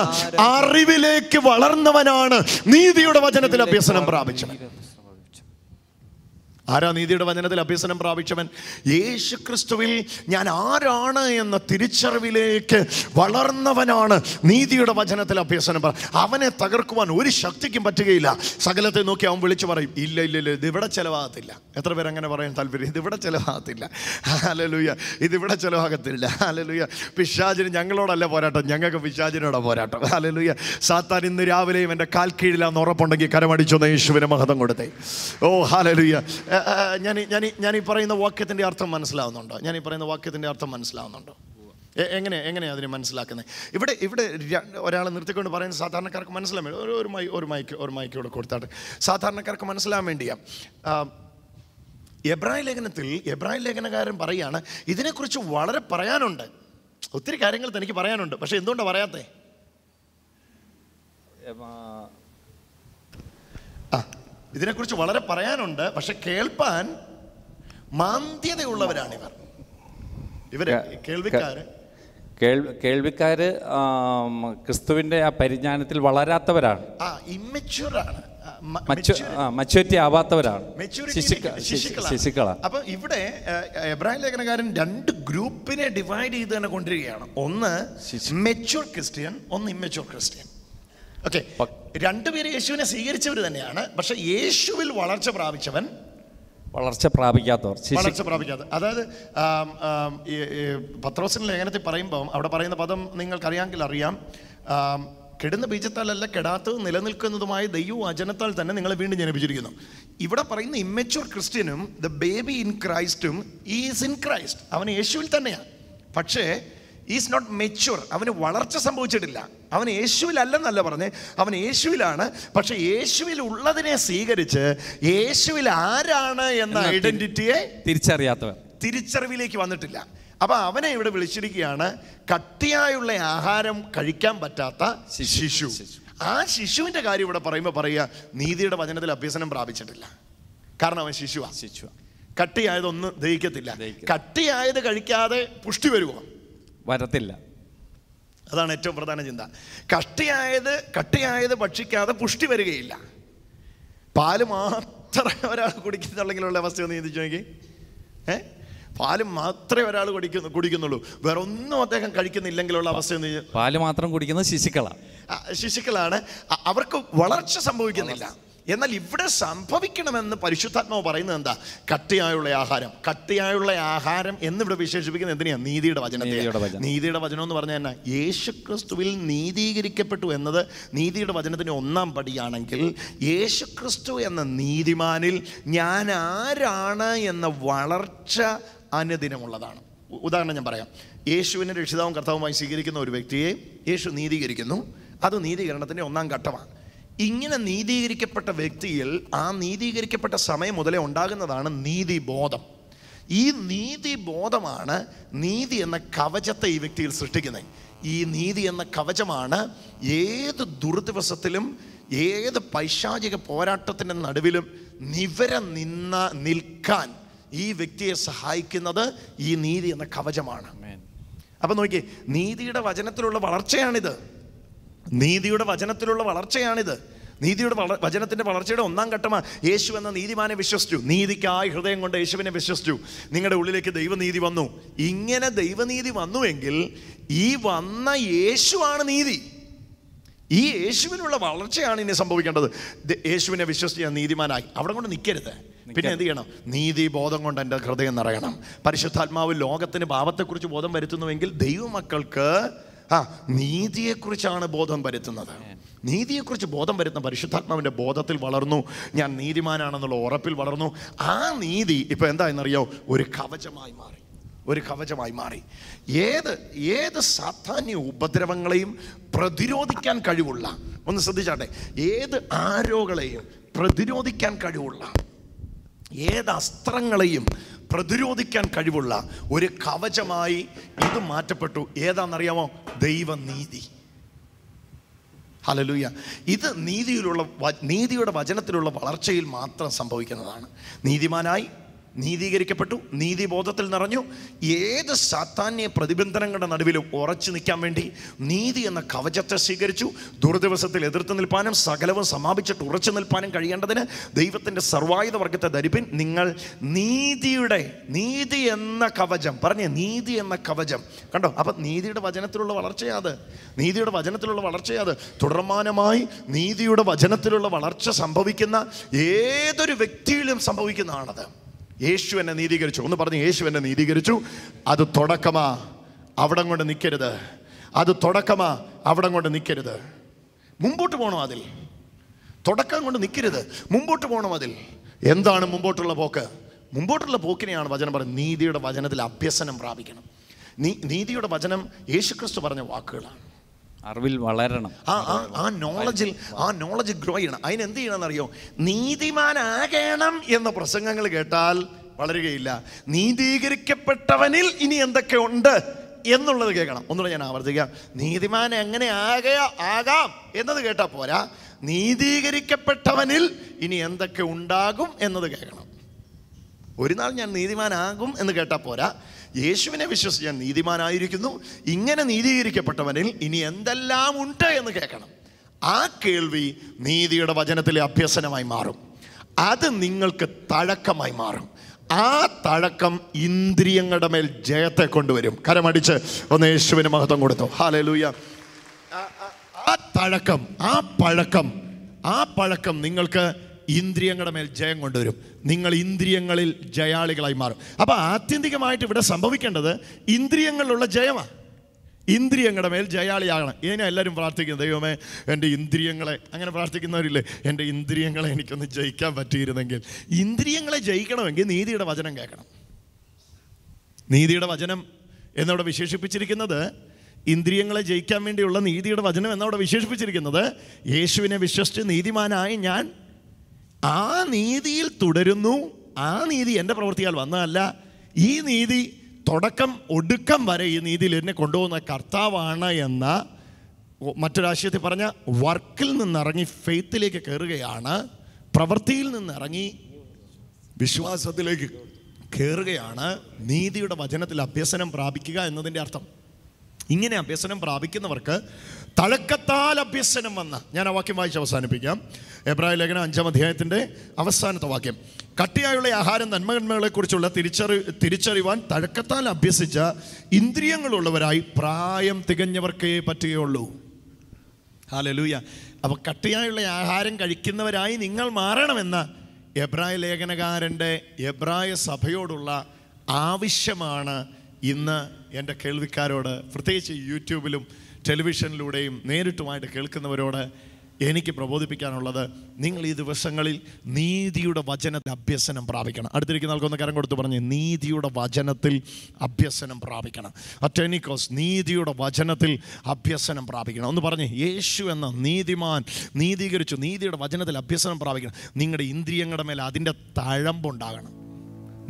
അറിവിലേക്ക് വളർന്നവനാണ് നീതിയുടെ വചനത്തിൽ അഭ്യസനം പ്രാപിച്ചവൻ. ആരാ നീതിയുടെ വചനത്തിൽ അഭ്യസനം പ്രാപിച്ചവൻ? യേശു ക്രിസ്തുവിൽ ഞാൻ ആരാണ് എന്ന തിരിച്ചറിവിലേക്ക് വളർന്നവനാണ് നീതിയുടെ വചനത്തിൽ അഭ്യസനം. അവനെ തകർക്കുവാൻ ഒരു ശക്തിക്കും പറ്റുകയില്ല. സകലത്തെ നോക്കി അവൻ വിളിച്ചു പറയും, ഇല്ല ഇല്ല ഇല്ല, ഇതിവിടെ ചിലവാകത്തില്ല. എത്ര പേര് അങ്ങനെ പറയാൻ താല്പര്യം? ഇതിവിടെ ചിലവാകത്തില്ല. ഹല്ലേലൂയ, ഇതിവിടെ ചിലവാകത്തില്ല. ഹല്ലേലൂയ. പിശാചിന് ഞങ്ങളോടല്ല പോരാട്ടം, ഞങ്ങൾക്ക് പിശാചിനോടാ പോരാട്ടം. ഹല്ലേലൂയ. സാത്താൻ ഇന്ന് രാവിലെയും എൻ്റെ കാൽ കീഴിലാന്ന് ഉറപ്പുണ്ടെങ്കിൽ കരമടിച്ചൊന്ന് യേശുവിന് മഹത്വം കൊടുത്തേ. ഓ ഹല്ലേലൂയ. ഞാൻ ഈ പറയുന്ന വാക്യത്തിൻ്റെ അർത്ഥം മനസ്സിലാവുന്നുണ്ടോ? ഞാൻ ഈ പറയുന്ന വാക്യത്തിൻ്റെ അർത്ഥം മനസ്സിലാവുന്നുണ്ടോ? എങ്ങനെയാണ് അതിനെ മനസ്സിലാക്കുന്നത്? ഇവിടെ ഒരാൾ നിർത്തിക്കൊണ്ട് പറയുന്നത് സാധാരണക്കാർക്ക് മനസ്സിലാൻ വേണ്ടി ഒരു മൈക്കോടെ കൊടുത്താട്ട് സാധാരണക്കാർക്ക് മനസ്സിലാൻ വേണ്ടിയാ. എബ്രായ ലേഖനകാരൻ പറയുകയാണ്, ഇതിനെക്കുറിച്ച് വളരെ പറയാനുണ്ട്, ഒത്തിരി കാര്യങ്ങൾ തനിക്ക് പറയാനുണ്ട്. പക്ഷെ എന്തുകൊണ്ടാണ് പറയാത്തേ? ഇതിനെക്കുറിച്ച് വളരെ പറയാനുണ്ട്, പക്ഷെ കേൾപ്പാൻ മാന്ദ്യതയുള്ളവരാണ് ഇവര് കേൾവിക്കാര് ക്രിസ്തുവിന്റെ ആ പരിജ്ഞാനത്തിൽ വളരാത്തവരാണ്, മച്യൂരിറ്റി ആവാത്തവരാണ്, ശിശുക്കളാണ്. അപ്പൊ ഇവിടെ എബ്രായ ലേഖനകാരൻ രണ്ട് ഗ്രൂപ്പിനെ ഡിവൈഡ് ചെയ്ത് തന്നെ കൊണ്ടുവരികയാണ്. ഒന്ന് മെച്യൂർ ക്രിസ്ത്യൻ, ഒന്ന് ഇമ്മച്യൂർ ക്രിസ്ത്യൻ. ഓക്കെ, രണ്ടുപേരും യേശുവിനെ സ്വീകരിച്ചവർ തന്നെയാണ്. പക്ഷെ യേശുവിൽ വളർച്ച പ്രാപിച്ചവൻ, വളർച്ച പ്രാപിക്കാത്തവർ. അതായത് പത്രോസിന്റെ ലേഖനത്തിൽ പറയുമ്പോൾ അവിടെ പറയുന്ന പദം നിങ്ങൾക്കറിയാമെങ്കിൽ അറിയാം, കെടുന്ന ബീജത്താലല്ല കെടാത്തത് നിലനിൽക്കുന്നതുമായ ദൈവവചനത്താൽ തന്നെ നിങ്ങളെ വീണ്ടും ജനിപ്പിച്ചിരിക്കുന്നു. ഇവിടെ പറയുന്ന ഇമ്മച്യൂർ ക്രിസ്ത്യനും ദ ബേബി ഇൻ ക്രൈസ്റ്റും ഈസ് ഇൻ ക്രൈസ്റ്റ്, അവൻ യേശുവിൽ തന്നെയാണ്. പക്ഷേ ഈസ് നോട്ട് മെച്യൂർ, അവന് വളർച്ച സംഭവിച്ചിട്ടില്ല. അവൻ യേശുവിലല്ലെന്നല്ല പറഞ്ഞ്, അവൻ യേശുവിലാണ്. പക്ഷെ യേശുവിൽ ഉള്ളതിനെ സ്വീകരിച്ച് യേശുവിൽ ആരാണ് എന്ന ഐഡന്റിറ്റിയെ തിരിച്ചറിവിലേക്ക് വന്നിട്ടില്ല. അപ്പൊ അവനെ ഇവിടെ വിളിച്ചിരിക്കുകയാണ് കട്ടിയായുള്ള ആഹാരം കഴിക്കാൻ പറ്റാത്ത ശിശു. ആ ശിശുവിന്റെ കാര്യം ഇവിടെ പറയുമ്പോൾ പറയുക, നീതിയുടെ വചനത്തിൽ അഭ്യസനം പ്രാപിച്ചിട്ടില്ല. കാരണം അവൻ ശിശുവാ. കട്ടിയായതൊന്നും ദഹിക്കത്തില്ല. കട്ടിയായത് കഴിക്കാതെ പുഷ്ടി വരുമോ? വരത്തില്ല. അതാണ് ഏറ്റവും പ്രധാന ചിന്ത. കട്ടിയായത് ഭക്ഷിക്കാതെ പുഷ്ടി വരികയില്ല. പാല് മാത്രമേ ഒരാൾ കുടിക്കുന്നുള്ളെങ്കിലുള്ള അവസ്ഥ ഒന്ന് ചിന്തിച്ചു നോക്കി. പാല് മാത്രമേ ഒരാൾ കുടിക്കുന്നുള്ളൂ, വേറെ ഒന്നും അദ്ദേഹം കഴിക്കുന്നില്ലെങ്കിലുള്ള അവസ്ഥ. പാല് മാത്രം കുടിക്കുന്നത് ശിശുക്കളാണ്. അവർക്ക് വളർച്ച സംഭവിക്കുന്നില്ല. എന്നാൽ ഇവിടെ സംഭവിക്കണമെന്ന് പരിശുദ്ധാത്മാവ് പറയുന്നത് എന്താ? കട്ടിയായുള്ള ആഹാരം എന്നിവിടെ വിശേഷിപ്പിക്കുന്നത് എന്തിനാണ്? നീതിയുടെ വചനത്തെ. നീതിയുടെ വചനം എന്ന് പറഞ്ഞാൽ എന്നാ? യേശുക്രിസ്തുവിൽ നീതീകരിക്കപ്പെട്ടു എന്നത് നീതിയുടെ വചനത്തിന് ഒന്നാം പടിയാണെങ്കിൽ, യേശുക്രിസ്തു എന്ന നീതിമാനിൽ ഞാൻ ആരാണ് എന്ന വളർച്ച അനുദിനമുള്ളതാണ്. ഉദാഹരണം ഞാൻ പറയാം. യേശുവിനെ രക്ഷിതാവും കർത്താവുമായി സ്വീകരിക്കുന്ന ഒരു വ്യക്തിയെ യേശു നീതീകരിക്കുന്നു. അത് നീതീകരണത്തിൻ്റെ ഒന്നാം ഘട്ടമാണ്. ഇങ്ങനെ നീതീകരിക്കപ്പെട്ട വ്യക്തിയിൽ ആ നീതീകരിക്കപ്പെട്ട സമയം മുതലേ ഉണ്ടാകുന്നതാണ് നീതിബോധം. ഈ നീതിബോധമാണ് നീതി എന്ന കവചത്തെ ഈ വ്യക്തിയിൽ സൃഷ്ടിക്കുന്നത്. ഈ നീതി എന്ന കവചമാണ് ഏത് ദുർദിവസത്തിലും ഏത് പൈശാചിക പോരാട്ടത്തിൻ്റെ നടുവിലും നിൽക്കാൻ ഈ വ്യക്തിയെ സഹായിക്കുന്നത് ഈ നീതി എന്ന കവചമാണ്. അപ്പം നോക്കിയേ, നീതിയുടെ വചനത്തിലുള്ള വളർച്ചയാണിത്. നീതിയുടെ വചനത്തിൻ്റെ വളർച്ചയുടെ ഒന്നാം ഘട്ടമാണ് യേശു എന്ന നീതിമാനെ വിശ്വസിച്ചു. നീതിക്കായി ഹൃദയം കൊണ്ട് യേശുവിനെ വിശ്വസിച്ചു. നിങ്ങളുടെ ഉള്ളിലേക്ക് ദൈവനീതി വന്നു. ഇങ്ങനെ ദൈവനീതി വന്നുവെങ്കിൽ ഈ വന്ന യേശുവാണ് നീതി. ഈ യേശുവിനുള്ള വളർച്ചയാണ് ഇനി സംഭവിക്കേണ്ടത്. യേശുവിനെ വിശ്വസിച്ച് ഞാൻ നീതിമാനായി അവിടെ കൊണ്ട് നിൽക്കരുത്. പിന്നെ എന്ത് ചെയ്യണം? നീതി ബോധം കൊണ്ട് എൻ്റെ ഹൃദയം നിറയണം. പരിശുദ്ധാത്മാവ് ലോകത്തിന് പാപത്തെക്കുറിച്ച് ബോധം വരുത്തുന്നുവെങ്കിൽ ദൈവമക്കൾക്ക് നീതിയെക്കുറിച്ചാണ് ബോധം വരുത്തുന്നത്. നീതിയെക്കുറിച്ച് ബോധം വരുത്തുന്ന പരിശുദ്ധാത്മാവിൻ്റെ ബോധത്തിൽ വളർന്നു. ഞാൻ നീതിമാനാണെന്നുള്ള ഉറപ്പിൽ വളർന്നു. ആ നീതി ഇപ്പം എന്താണെന്നറിയോ? ഒരു കവചമായി മാറി. ഏത് സാധാന്യ ഉപദ്രവങ്ങളെയും പ്രതിരോധിക്കാൻ കഴിവുള്ള, ഒന്ന് ശ്രദ്ധിച്ചാട്ടെ, ഏത് ആരോകളെയും പ്രതിരോധിക്കാൻ കഴിവുള്ള, ഏത് അസ്ത്രങ്ങളെയും പ്രതിരോധിക്കാൻ കഴിവുള്ള ഒരു കവചമായി ഇത് മാറ്റപ്പെട്ടു. ഏതാണെന്നറിയാമോ? ദൈവനീതി. ഹല്ലേലൂയ. ഇത് നീതിയുടെ വചനത്തിലുള്ള വളർച്ചയിൽ മാത്രം സംഭവിക്കുന്നതാണ്. നീതിമാനായി നീതീകരിക്കപ്പെട്ടു, നീതിബോധത്തിൽ നിറഞ്ഞു, ഏത് സാത്താന്യ പ്രതിബന്ധനങ്ങളുടെ നടുവിലും ഉറച്ചു നിൽക്കാൻ വേണ്ടി നീതി എന്ന കവചത്തെ സ്വീകരിച്ചു. ദുർദിവസത്തിൽ എതിർത്ത് നിൽപ്പാനും സകലവും സമാപിച്ചിട്ട് ഉറച്ചു നിൽപ്പാനും കഴിയേണ്ടതിന് ദൈവത്തിൻ്റെ സർവായുധ വർഗത്തെ ധരിപ്പിൻ. നിങ്ങൾ നീതി എന്ന കവചം, പറഞ്ഞേ, നീതി എന്ന കവചം. കണ്ടോ? അപ്പം നീതിയുടെ വചനത്തിലുള്ള വളർച്ചയാത്, നീതിയുടെ വചനത്തിലുള്ള വളർച്ചയാത്. തുടർമാനമായി നീതിയുടെ വചനത്തിലുള്ള വളർച്ച സംഭവിക്കുന്ന ഏതൊരു വ്യക്തിയിലും സംഭവിക്കുന്നതാണത്. യേശു എന്നെ നീതീകരിച്ചു. ഒന്ന് പറഞ്ഞ്, യേശു എന്നെ നീതീകരിച്ചു. അത് തുടക്കമാ, അവിടം കൊണ്ട് നിൽക്കരുത്. അത് തുടക്കമാ, അവിടം കൊണ്ട് നിൽക്കരുത്. മുമ്പോട്ട് പോകണം. അതിൽ തുടക്കം കൊണ്ട് നിൽക്കരുത്, മുമ്പോട്ട് പോകണം. അതിൽ എന്താണ് മുമ്പോട്ടുള്ള പോക്ക്? മുമ്പോട്ടുള്ള പോക്കിനെയാണ് വചനം പറയുന്നത്. നീതിയുടെ വചനത്തിൽ അഭ്യസനം പ്രാപിക്കണം. നീതിയുടെ വചനം യേശുക്രിസ്തു പറഞ്ഞ വാക്കുകളാണ്. അറിവിൽ വളരണം. ആ നോളജ് ഗ്രോ ചെയ്യണം. അതിനെന്ത് ചെയ്യണമെന്നറിയോ? നീതിമാനാകണം എന്ന പ്രസംഗങ്ങൾ കേട്ടാൽ വളരുകയില്ല. നീതീകരിക്കപ്പെട്ടവനിൽ ഇനി എന്തൊക്കെ ഉണ്ട് എന്നുള്ളത് കേൾക്കണം. ഒന്നുകൂടെ ഞാൻ ആവർത്തിക്കാം. നീതിമാൻ എങ്ങനെ ആകാം എന്നത് കേട്ടാൽ പോരാ, നീതീകരിക്കപ്പെട്ടവനിൽ ഇനി എന്തൊക്കെ ഉണ്ടാകും എന്നത് കേൾക്കണം. ഒരു നാൾ ഞാൻ നീതിമാനാകും എന്ന് കേട്ടാൽ പോരാ, യേശുവിനെ വിശ്വസിച്ച് ഞാൻ നീതിമാനായിരിക്കുന്നു, ഇങ്ങനെ നീതീകരിക്കപ്പെട്ടവനിൽ ഇനി എന്തെല്ലാം ഉണ്ട് എന്ന് കേൾക്കണം. ആ കേൾവി നീതിയുടെ വചനത്തിലെ അഭ്യസനമായി മാറും. അത് നിങ്ങൾക്ക് തഴക്കമായി മാറും. ആ തഴക്കം ഇന്ദ്രിയങ്ങളുടെ മേൽ ജയത്തെ കൊണ്ടുവരും. കരമടിച്ച് ഒന്ന് യേശുവിന് മഹത്വം കൊടുത്തു. ഹല്ലേലൂയ. ആ തഴക്കം, ആ പഴക്കം നിങ്ങൾക്ക് ഇന്ദ്രിയങ്ങളുടെ മേൽ ജയം കൊണ്ടുവരും. നിങ്ങൾ ഇന്ദ്രിയങ്ങളിൽ ജയാളികളായി മാറും. അപ്പം ആത്യന്തികമായിട്ട് ഇവിടെ സംഭവിക്കേണ്ടത് ഇന്ദ്രിയങ്ങളിലുള്ള ജയമാണ്. ഇന്ദ്രിയങ്ങളുടെ മേൽ ജയാളിയാകണം. ഇതിനെ എല്ലാവരും പ്രാർത്ഥിക്കുന്നത്, ദൈവമേ എൻ്റെ ഇന്ദ്രിയങ്ങളെ, അങ്ങനെ പ്രാർത്ഥിക്കുന്നവരില്ലേ, എൻ്റെ ഇന്ദ്രിയങ്ങളെ എനിക്കൊന്ന് ജയിക്കാൻ പറ്റിയിരുന്നെങ്കിൽ. ഇന്ദ്രിയങ്ങളെ ജയിക്കണമെങ്കിൽ നീതിയുടെ വചനം കേൾക്കണം. നീതിയുടെ വചനം എന്നവിടെ വിശേഷിപ്പിച്ചിരിക്കുന്നത്, ഇന്ദ്രിയങ്ങളെ ജയിക്കാൻ വേണ്ടിയുള്ള നീതിയുടെ വചനം എന്നവിടെ വിശേഷിപ്പിച്ചിരിക്കുന്നത്, യേശുവിനെ വിശ്വസിച്ച് നീതിമാനായി ഞാൻ ആ നീതിയിൽ തുടരുന്നു. ആ നീതി എൻ്റെ പ്രവൃത്തിയാൽ വന്നതല്ല. ഈ നീതി തുടക്കം ഒടുക്കം വരെ ഈ നീതിയിൽ എന്നെ കൊണ്ടുപോകുന്ന കർത്താവാണ് എന്ന മറ്റൊരാശയത്തിൽ പറഞ്ഞ വർക്കിൽ നിന്നിറങ്ങി ഫെയ്ത്തിലേക്ക് കയറുകയാണ്. പ്രവൃത്തിയിൽ നിന്നിറങ്ങി വിശ്വാസത്തിലേക്ക് കയറുകയാണ് നീതിയുടെ വചനത്തിൽ അഭ്യസനം പ്രാപിക്കുക എന്നതിൻ്റെ അർത്ഥം. ഇങ്ങനെ അഭ്യസനം പ്രാപിക്കുന്നവർക്ക് തഴക്കത്താൽ അഭ്യസനം വന്ന, ഞാൻ ആ വാക്യം വായിച്ച് അവസാനിപ്പിക്കാം. എബ്രായ ലേഖനം 5-ാം അധ്യായത്തിൻ്റെ അവസാനത്തെ വാക്യം. കട്ടിയായുള്ള ആഹാരം നന്മകന്മകളെക്കുറിച്ചുള്ള തിരിച്ചറിവാൻ തഴക്കത്താൽ അഭ്യസിച്ച ഇന്ദ്രിയങ്ങളുള്ളവരായി പ്രായം തികഞ്ഞവർക്കേ പറ്റുകയുള്ളൂ. ഹല്ലേലൂയ. അപ്പോൾ കട്ടിയായുള്ള ആഹാരം കഴിക്കുന്നവരായി നിങ്ങൾ മാറണമെന്ന എബ്രായ ലേഖനകാരൻ്റെ എബ്രായ സഭയോടുള്ള ആവശ്യമാണ് ഇന്ന് എൻ്റെ കേൾവിക്കാരോട്, പ്രത്യേകിച്ച് യൂട്യൂബിലും ടെലിവിഷനിലൂടെയും നേരിട്ടുമായിട്ട് കേൾക്കുന്നവരോട് എനിക്ക് പ്രബോധിപ്പിക്കാനുള്ളത്. നിങ്ങൾ ഈ ദിവസങ്ങളിൽ നീതിയുടെ വചനത്തിൽ അഭ്യസനം പ്രാപിക്കണം. അടുത്തിരിക്കുന്ന ആൾക്കൊന്ന് കരം കൊടുത്ത് പറഞ്ഞ്, നീതിയുടെ വചനത്തിൽ അഭ്യസനം പ്രാപിക്കണം. അറ്റനിക്കോസ്, നീതിയുടെ വചനത്തിൽ അഭ്യസനം പ്രാപിക്കണം. ഒന്ന് പറഞ്ഞ്, യേശു എന്ന നീതിമാൻ നീതീകരിച്ചു, നീതിയുടെ വചനത്തിൽ അഭ്യസനം പ്രാപിക്കണം. നിങ്ങളുടെ ഇന്ദ്രിയങ്ങളുടെ മേൽ അതിൻ്റെ തഴമ്പുണ്ടാകണം.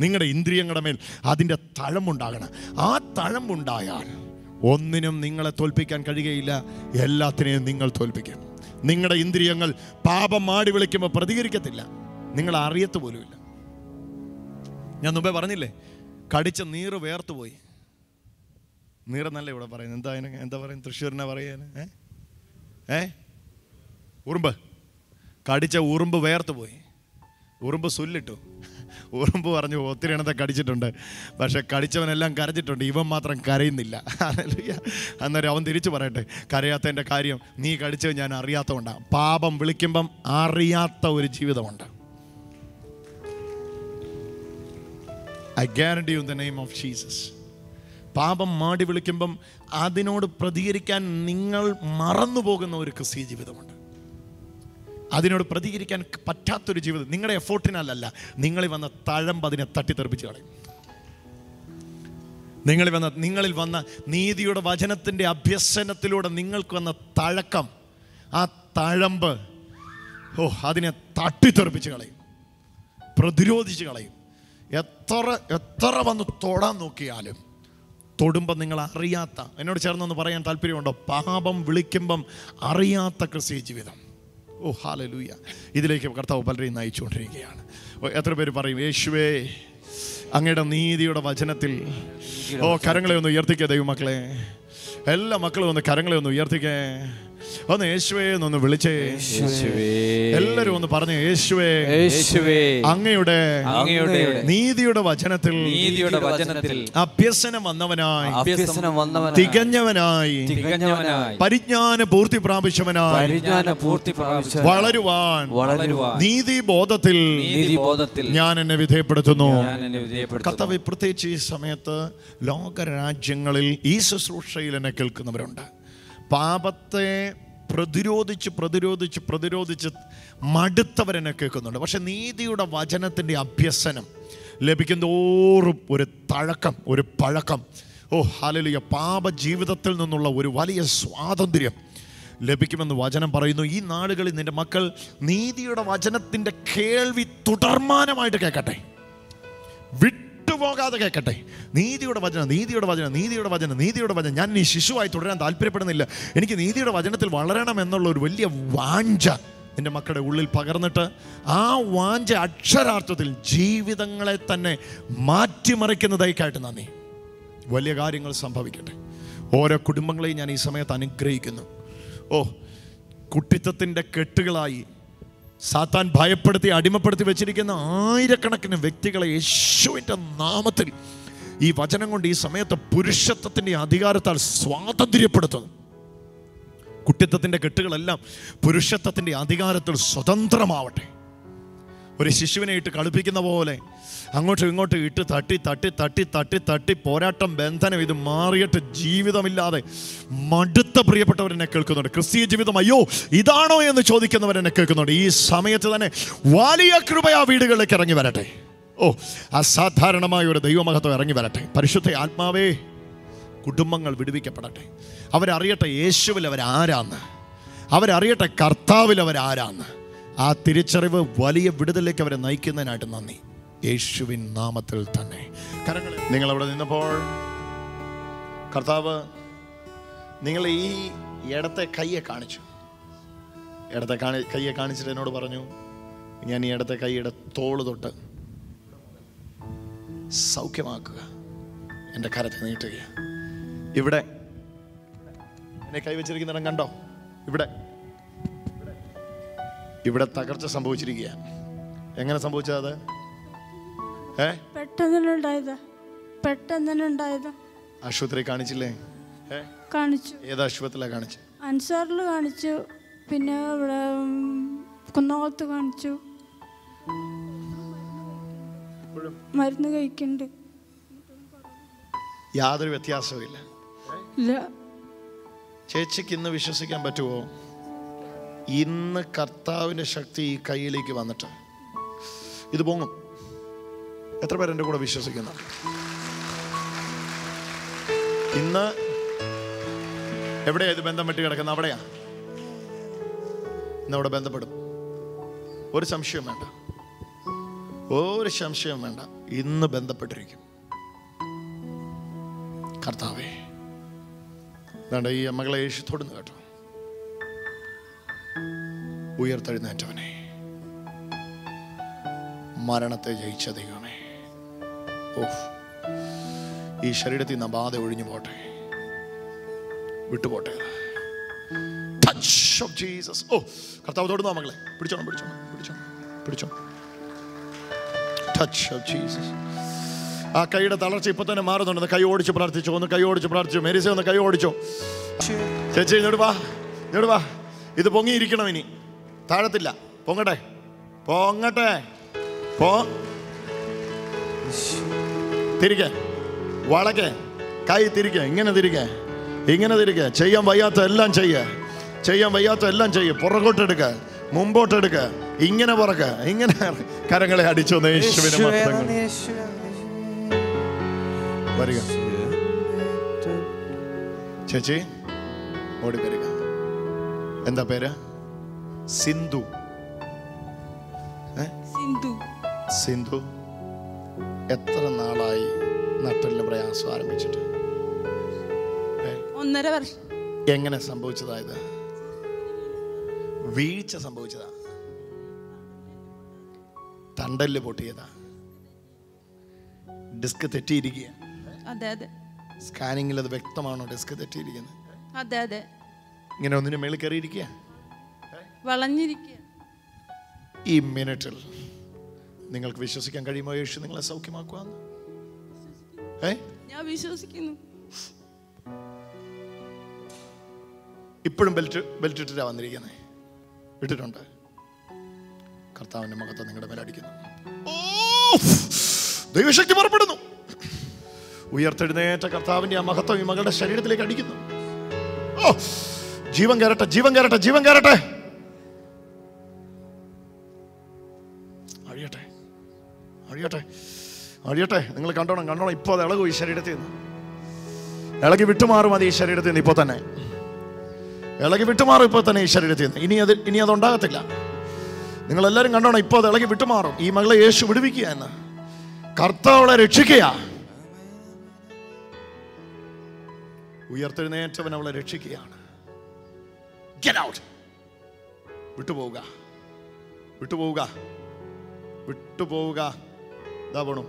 നിങ്ങളുടെ ഇന്ദ്രിയങ്ങളുടെ മേൽ അതിൻ്റെ തഴമ്പുണ്ടാകണം. ആ തഴമ്പുണ്ടായാൽ ഒന്നിനും നിങ്ങളെ തോൽപ്പിക്കാൻ കഴിയുകയില്ല, എല്ലാത്തിനെയും നിങ്ങൾ തോൽപ്പിക്കും. നിങ്ങളുടെ ഇന്ദ്രിയങ്ങൾ പാപം മാടി വിളിക്കുമ്പോൾ പ്രതികരിക്കത്തില്ല, നിങ്ങൾ അറിയത്ത് പോലുമില്ല. ഞാൻ മുമ്പേ പറഞ്ഞില്ലേ, കടിച്ച നീറ് വേർത്തുപോയി. നീറെന്നല്ല ഇവിടെ പറയുന്നത്, എന്താ പറയുന്നത്, തൃശ്ശൂരിനെ പറയാൻ ഉറുമ്പ്, കടിച്ച ഉറുമ്പ് വേർത്തുപോയി. ഉറുമ്പ് സുല്ലിട്ടു. ഉറുമ്പ് പറഞ്ഞു, ഒത്തിരി എണ്ണത്തെ കടിച്ചിട്ടുണ്ട്, പക്ഷെ കടിച്ചവനെല്ലാം കരഞ്ഞിട്ടുണ്ട്, ഇവൻ മാത്രം കരയുന്നില്ല. അന്നേരം അവൻ തിരിച്ചു പറയട്ടെ, കരയാത്തതിൻ്റെ കാര്യം നീ കടിച്ചത് ഞാൻ അറിയാത്തതുകൊണ്ടാണ്. പാപം വിളിക്കുമ്പം അറിയാത്ത ഒരു ജീവിതമുണ്ട്. I guarantee you in the name of Jesus. പാപം മാടി വിളിക്കുമ്പം അതിനോട് പ്രതികരിക്കാൻ നിങ്ങൾ മറന്നു പോകുന്ന ഒരു ക്രിസ്തീയ ജീവിതമുണ്ട്. അതിനോട് പ്രതികരിക്കാൻ പറ്റാത്തൊരു ജീവിതം. നിങ്ങളുടെ എഫോർട്ടിനല്ല, നിങ്ങളിൽ വന്ന തഴമ്പ് അതിനെ തട്ടിത്തെറിപ്പിച്ച് കളയും. നിങ്ങളിൽ വന്ന നീതിയുടെ വചനത്തിൻ്റെ അഭ്യസനത്തിലൂടെ നിങ്ങൾക്ക് വന്ന തഴക്കം, ആ തഴമ്പ് അതിനെ തട്ടിത്തെറിപ്പിച്ച് കളയും. പ്രതിരോധിച്ച് കളയും. എത്ര വന്ന് തൊടാൻ നോക്കിയാലും തൊടുമ്പം നിങ്ങൾ അറിയാത്ത, എന്നോട് ചേർന്നൊന്ന് പറയാൻ താല്പര്യമുണ്ടോ? പാപം വിളിക്കുമ്പം അറിയാത്ത ക്രിസ്തീയ ജീവിതം. ഓ ഹല്ലേലൂയ. ഇതിലേക്ക് കർത്താവ് പലരെയും നയിച്ചുകൊണ്ടിരിക്കുകയാണ്. എത്ര പേര് പറയും, യേശുവേ അങ്ങയുടെ നീതിയുടെ വചനത്തിൽ. ഓ കരങ്ങളെ ഒന്ന് ഉയർത്തിക്കേ ദൈവമക്കളെ, എല്ലാ മക്കളും ഒന്ന് കരങ്ങളെ ഒന്ന് ഉയർത്തിക്കേ. ഒന്ന് യേശുവേ എന്നൊന്ന് വിളിച്ചേ. എല്ലാരും ഒന്ന് പറഞ്ഞു, യേശുവേ അങ്ങയുടെ നീതിയുടെ വചനത്തിൽ അഭ്യസനം വന്നവനായി, തികഞ്ഞവനായി, പരിജ്ഞാന പൂർത്തി പ്രാപിച്ചവനായി വളരുവാൻ നീതിബോധത്തിൽ ഞാൻ എന്നെ വിധേയപ്പെടുത്തുന്നു. കർത്താവേ, പ്രത്യേകിച്ച് ഈ സമയത്ത് ലോകരാജ്യങ്ങളിൽ ഈ ശുശ്രൂഷയിൽ എന്നെ കേൾക്കുന്നവരുണ്ട്. പാപത്തെ പ്രതിരോധിച്ച് മടുത്തവരെന്നെ കേൾക്കുന്നുണ്ട്. പക്ഷെ നീതിയുടെ വചനത്തിൻ്റെ അഭ്യസനം ലഭിക്കുന്നതോറും ഒരു തഴക്കം, ഒരു പഴക്കം, ഓ ഹല്ലേലൂയ, പാപജീവിതത്തിൽ നിന്നുള്ള ഒരു വലിയ സ്വാതന്ത്ര്യം ലഭിക്കുമെന്ന് വചനം പറയുന്നു. ഈ നാളുകളിൽ നിന്റെ മക്കൾ നീതിയുടെ വചനത്തിൻ്റെ കേൾവി തുടർമാനമായിട്ട് കേൾക്കട്ടെ, വിട്ടുപോകാതെ കേൾക്കട്ടെ. നീതിയുടെ വചനം. ഞാൻ ഈ ശിശുവായി തുടരാൻ താല്പര്യപ്പെടുന്നില്ല. എനിക്ക് നീതിയുടെ വചനത്തിൽ വളരണം എന്നുള്ള ഒരു വലിയ വാഞ്ച എൻ്റെ മക്കളുടെ ഉള്ളിൽ പകർന്നിട്ട് ആ വാഞ്ച അക്ഷരാർത്ഥത്തിൽ ജീവിതങ്ങളെ തന്നെ മാറ്റിമറിക്കുന്നതായിക്കായിട്ട് നന്ദി. വലിയ കാര്യങ്ങൾ സംഭവിക്കട്ടെ. ഓരോ കുടുംബങ്ങളെയും ഞാൻ ഈ സമയത്ത് അനുഗ്രഹിക്കുന്നു. ഓ, കുട്ടിത്തത്തിൻ്റെ കെട്ടുകളായി സാത്താൻ ഭയപ്പെടുത്തി അടിമപ്പെടുത്തി വെച്ചിരിക്കുന്ന ആയിരക്കണക്കിന് വ്യക്തികളെ യേശുവിൻ്റെ നാമത്തിൽ ഈ വചനം കൊണ്ട് ഈ സമയത്ത് പുരുഷത്വത്തിൻ്റെ അധികാരത്താൽ സ്വാതന്ത്ര്യപ്പെടുത്തുന്നു. കുട്ടിത്തത്തിൻ്റെ കെട്ടുകളെല്ലാം പുരുഷത്വത്തിൻ്റെ അധികാരത്തിൽ സ്വതന്ത്രമാവട്ടെ. ഒരു ശിശുവിനെ ഇട്ട് കളിപ്പിക്കുന്ന പോലെ അങ്ങോട്ടും ഇങ്ങോട്ടും ഇട്ട് തട്ടി പോരാട്ടം, ബന്ധനം, ഇത് മാറിയിട്ട് ജീവിതമില്ലാതെ മടുത്ത പ്രിയപ്പെട്ടവരെന്നെ കേൾക്കുന്നുണ്ട്. ക്രിസ്തീയ ജീവിതം അയ്യോ ഇതാണോ എന്ന് ചോദിക്കുന്നവരെന്നെ കേൾക്കുന്നുണ്ട്. ഈ സമയത്ത് തന്നെ വലിയ കൃപ ആ വീടുകളിലേക്ക് ഇറങ്ങി വരട്ടെ. ഓ, അസാധാരണമായ ഒരു ദൈവമഹത്വം ഇറങ്ങി വരട്ടെ. പരിശുദ്ധ ആത്മാവേ, കുടുംബങ്ങൾ വിടുവിക്കപ്പെടട്ടെ. അവരറിയട്ടെ യേശുവിൽ അവരാരാന്ന്, അവരറിയട്ടെ കർത്താവിൽ അവരാരാന്ന്. ആ തിരിച്ചറിവ് വലിയ വിടുതലിലേക്ക് അവരെ നയിക്കുന്നതിനായിട്ട് നന്ദി, യേശുവിൻ നാമത്തിൽ തന്നെ. കരങ്ങളെ നിങ്ങളവിടെ നിന്നപ്പോൾ കർത്താവ് നിങ്ങൾ ഈ ഇടത്തെ കയ്യെ കാണിച്ചു. കയ്യെ കാണിച്ചിട്ട് എന്നോട് പറഞ്ഞു, ഞാൻ ഈ ഇടത്തെ കൈയുടെ തോള് തൊട്ട് സൗഖ്യമാക്കുക. എൻ്റെ കരത്തെ നീട്ടുക. ഇവിടെ എന്നെ കൈവച്ചിരിക്കുന്നിടം കണ്ടോ? ഇവിടെ തകർച്ച സംഭവിച്ചിരിക്കുക. എങ്ങനെ സംഭവിച്ചത്? പെട്ടെന്നുണ്ടായത്. ആശുപത്രി കാണിച്ചില്ലേ? കാണിച്ചു. ഏത് ആശുപത്രിയിലാണ് കാണിച്ചു? അൻസാറിൽ കാണിച്ചു, പിന്നെ ഇവിടെ കുന്നോളത്ത് കാണിച്ചു. മരുന്ന് കഴിക്കുന്നുണ്ട്. യാതൊരു വ്യത്യാസവും ഇല്ല. ചേച്ചിക്ക് ഇന്ന് വിശ്വസിക്കാൻ പറ്റുമോ? ഇന്ന് കർത്താവിൻ്റെ ശക്തി ഈ കയ്യിലേക്ക് വന്നിട്ട് ഇത് പൊങ്ങും. എത്ര പേര് എൻ്റെ കൂടെ വിശ്വസിക്കുന്നു? ഇന്ന് എവിടെയാ ഇത് ബന്ധം വെട്ടി കിടക്കുന്ന? അവിടെയാ. ഇന്നവിടെ ബന്ധപ്പെടും. ഒരു സംശയം വേണ്ട. ഇന്ന് ബന്ധപ്പെട്ടിരിക്കും. കർത്താവേ, വേണ്ട ഈ മകളെ യേശു തൊടുന്നു കേട്ടോ. ഉയർത്തെഴുന്നേറ്റവനെ, മരണത്തെ ജയിച്ച ദൈവമേ, ഈ ശരീരത്തിൽ നിന്ന് ബാധ ഒഴിഞ്ഞു പോട്ടെ, വിട്ടുപോട്ടെ. Touch of Jesus. ഓ, കർത്താവ് തൊടുന്നു മകളെ. പിടിച്ചോണം. Touch of Jesus. ആ കൈയുടെ തളർച്ച ഇപ്പൊ തന്നെ മാറുന്നുണ്ട്. കൈ ഓടിച്ച് പ്രാർത്ഥിച്ചു. മേരിസ ഒന്ന് കൈ ഓടിച്ചോ. ചേച്ചി ഇങ്ങോട്ട് വാ. ഇത് പൊങ്ങിയിരിക്കണം. ഇനി താഴത്തില്ല. പൊങ്ങട്ടെ. തിരികെ വളക്കെ. കൈ തിരികെ. ഇങ്ങനെ തിരികെ. ചെയ്യാൻ വയ്യാത്ത എല്ലാം ചെയ്യ. പുറകോട്ടെടുക്ക, മുമ്പോട്ടെടുക്ക, ഇങ്ങനെ പറക്ക, ഇങ്ങനെ കരങ്ങളെ അടിച്ചു. യേശുവിനെ വരിക. ചേച്ചി ഓടി വരിക. എന്താ പേര്? സിന്ധു. സിന്ധു, എത്ര നാളായി നട്ടലിന് പ്രയാസം ആരംഭിച്ചിട്ട്? 1.5 വർഷം. എങ്ങനെ സംഭവിച്ചതാ ഇത്? വീഴ്ച സംഭവിച്ചതാ? തണ്ടല് പൊട്ടിയതാ? ഡിസ്ക് തെറ്റിയിരിക്കുക? അതെ അതെ. സ്കാനിങ്ങിൽ അത് വ്യക്തമാണോ ഡിസ്ക് തെറ്റിയിരിക്കുന്നത്? അതെ അതെ. ഇങ്ങനെ ഒന്നിന് മേളിൽ കയറിയിരിക്കുക, വളഞ്ഞിരിക്കുക. ഈ മിനിറ്റിൽ നിങ്ങൾക്ക് വിശ്വസിക്കാൻ കഴിയുമോ യേശു നിങ്ങളെ സൗഖ്യമാക്കുവാന്ന്? ഞാൻ വിശ്വസിക്കുന്നു. ഇപ്പോഴും ബെൽറ്റ് ഇട്ടിട്ടാ വന്നിരിക്കുന്നത്? ഇട്ടിട്ടുണ്ട്. കർത്താവിന്റെ മഹത്വം നിങ്ങളുടെ മേലെ അടിക്കുന്നു. ദൈവശക്തി പുറപ്പെടുന്നു. ഉയർത്തെഴുന്നേറ്റ കർത്താവിന്റെ ആ മഹത്വം ഈ മകളുടെ ശരീരത്തിലേക്ക് അടിക്കുന്നു. ജീവൻ കയറട്ടെ, ജീവൻ കയറട്ടെ, ജീവൻ കയറട്ടെ. അഴിയട്ടെ, അഴിയട്ടെ, അഴിയട്ടെ. നിങ്ങൾ കണ്ടോണം. ഇപ്പൊ അത് ഇളകും ഈ ശരീരത്തിൽ നിന്ന്. ഇളകി വിട്ടുമാറും അത് ഈ ശരീരത്തിൽ നിന്ന്. ഇപ്പൊ തന്നെ ഇളകി വിട്ടുമാറും. ഇപ്പൊ തന്നെ ഈ ശരീരത്തിൽ നിന്ന്. ഇനി അതുണ്ടാകത്തില്ല. നിങ്ങളെല്ലാവരും കണ്ടോണം. ഇപ്പൊ അത് ഇളകി വിട്ടുമാറും. ഈ മകളെ യേശു വിടുവിക്കുക എന്ന്. കർത്താവളെ രക്ഷിക്കുക. ഉയർത്തെഴുന്നേറ്റവൻ അവളെ രക്ഷിക്കുകയാണ്. Get out. വിട്ടുപോവുക, വിട്ടുപോവുക, വിട്ടുപോവുക. ഇതാ പോണു.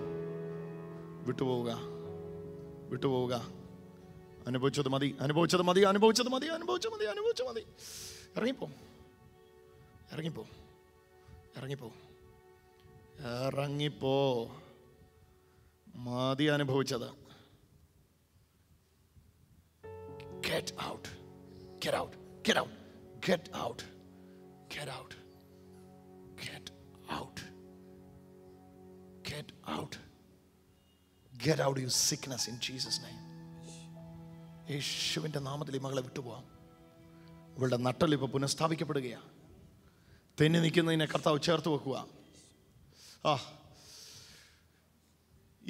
വിട്ടുപോവുക, വിട്ടുപോവുക. അനുഭവിച്ചത് മതി, അനുഭവിച്ചത് മതി, അനുഭവിച്ചത് മതി, അനുഭവിച്ചത് മതി, അനുഭവിച്ചത് മതി. ഇറങ്ങിപ്പോ, ഇറങ്ങിപ്പോ, ഇറങ്ങിപ്പോ, ഇറങ്ങിപ്പോ. മതി അനുഭവിച്ചത്. Get out, get out, get out, get out, get out, get out, get out, get out your sickness in Jesus' name. യേശുവിൻ്റെ നാമത്തിൽ ഈ മകളെ വിട്ടുപോകാം. ഇവളുടെ നട്ടൽ ഇപ്പോൾ പുനഃസ്ഥാപിക്കപ്പെടുകയാണ്. തെന്നി നിൽക്കുന്നതിനെ കർത്താവ് ചേർത്ത് വെക്കുക.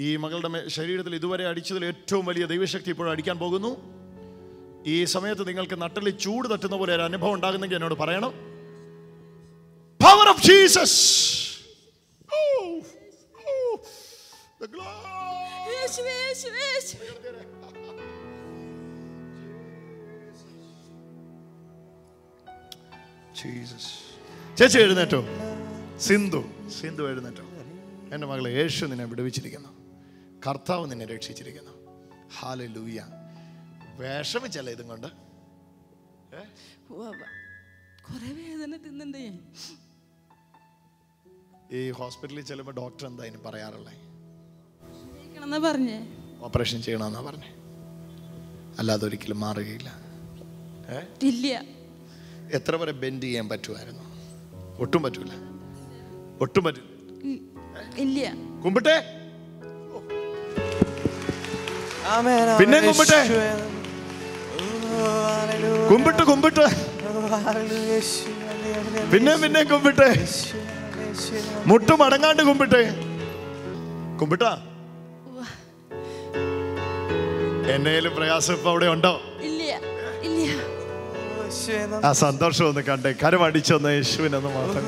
ഈ മകളുടെ ശരീരത്തിൽ ഇതുവരെ അടിച്ചതിൽ ഏറ്റവും വലിയ ദൈവശക്തി ഇപ്പോൾ അടിക്കാൻ പോകുന്നു. ഈ സമയത്ത് നിങ്ങൾക്ക് നട്ടലിൽ ചൂട് തട്ടുന്ന പോലെ ഒരു അനുഭവം ഉണ്ടാകുന്നെങ്കിൽ എന്നോട് പറയണം. Power of Jesus. The glory. Jesus. ചേച്ചി എഴുന്നേറ്റോ. സിന്ധു എഴുന്നേറ്റോ. എൻ്റെ മകളെ, യേശു നിന്നെ വിടുവിച്ചിരിക്കുന്നു. കർത്താവ് നിന്നെ രക്ഷിച്ചിരിക്കുന്നു. ഹല്ലേലൂയ. വിഷമിച്ചല്ല ഇതും കൊണ്ട്? കുറെ വേദന തിന്നണ്ടേ. ഈ ഹോസ്പിറ്റലിൽ ചെല്ലുമ്പോൾ ഡോക്ടർ എന്താ ഇനി പറയാറുള്ളത്? പറഞ്ഞേ ഓപ്പറേഷൻ ചെയ്യണമെന്നാ പറഞ്ഞേ. അല്ലാതെ ഒരിക്കലും മാറുകയില്ല. ഇല്ല. എത്ര വരെ ബെൻഡ് ചെയ്യാൻ പറ്റുമായിരുന്നു? ഒട്ടും പറ്റൂല, ഒട്ടും പറ്റൂല. ഇല്ല. കുമ്പിട്ടെ, പിന്നെ കുമ്പിട്ടെ, കുമ്പിട്ട് പിന്നെ കുമ്പിട്ടെ, മുട്ടും അടങ്ങാണ്ട് കുമ്പിട്ടെ. കുമ്പിട്ടാ. എന്നേലും പ്രയാസം ഇപ്പൊ അവിടെ ഉണ്ടോ? ആ സന്തോഷം ഒന്ന് കണ്ടേ. കരമടിച്ചൊന്ന് യേശുവിനൊന്ന് മാത്രം.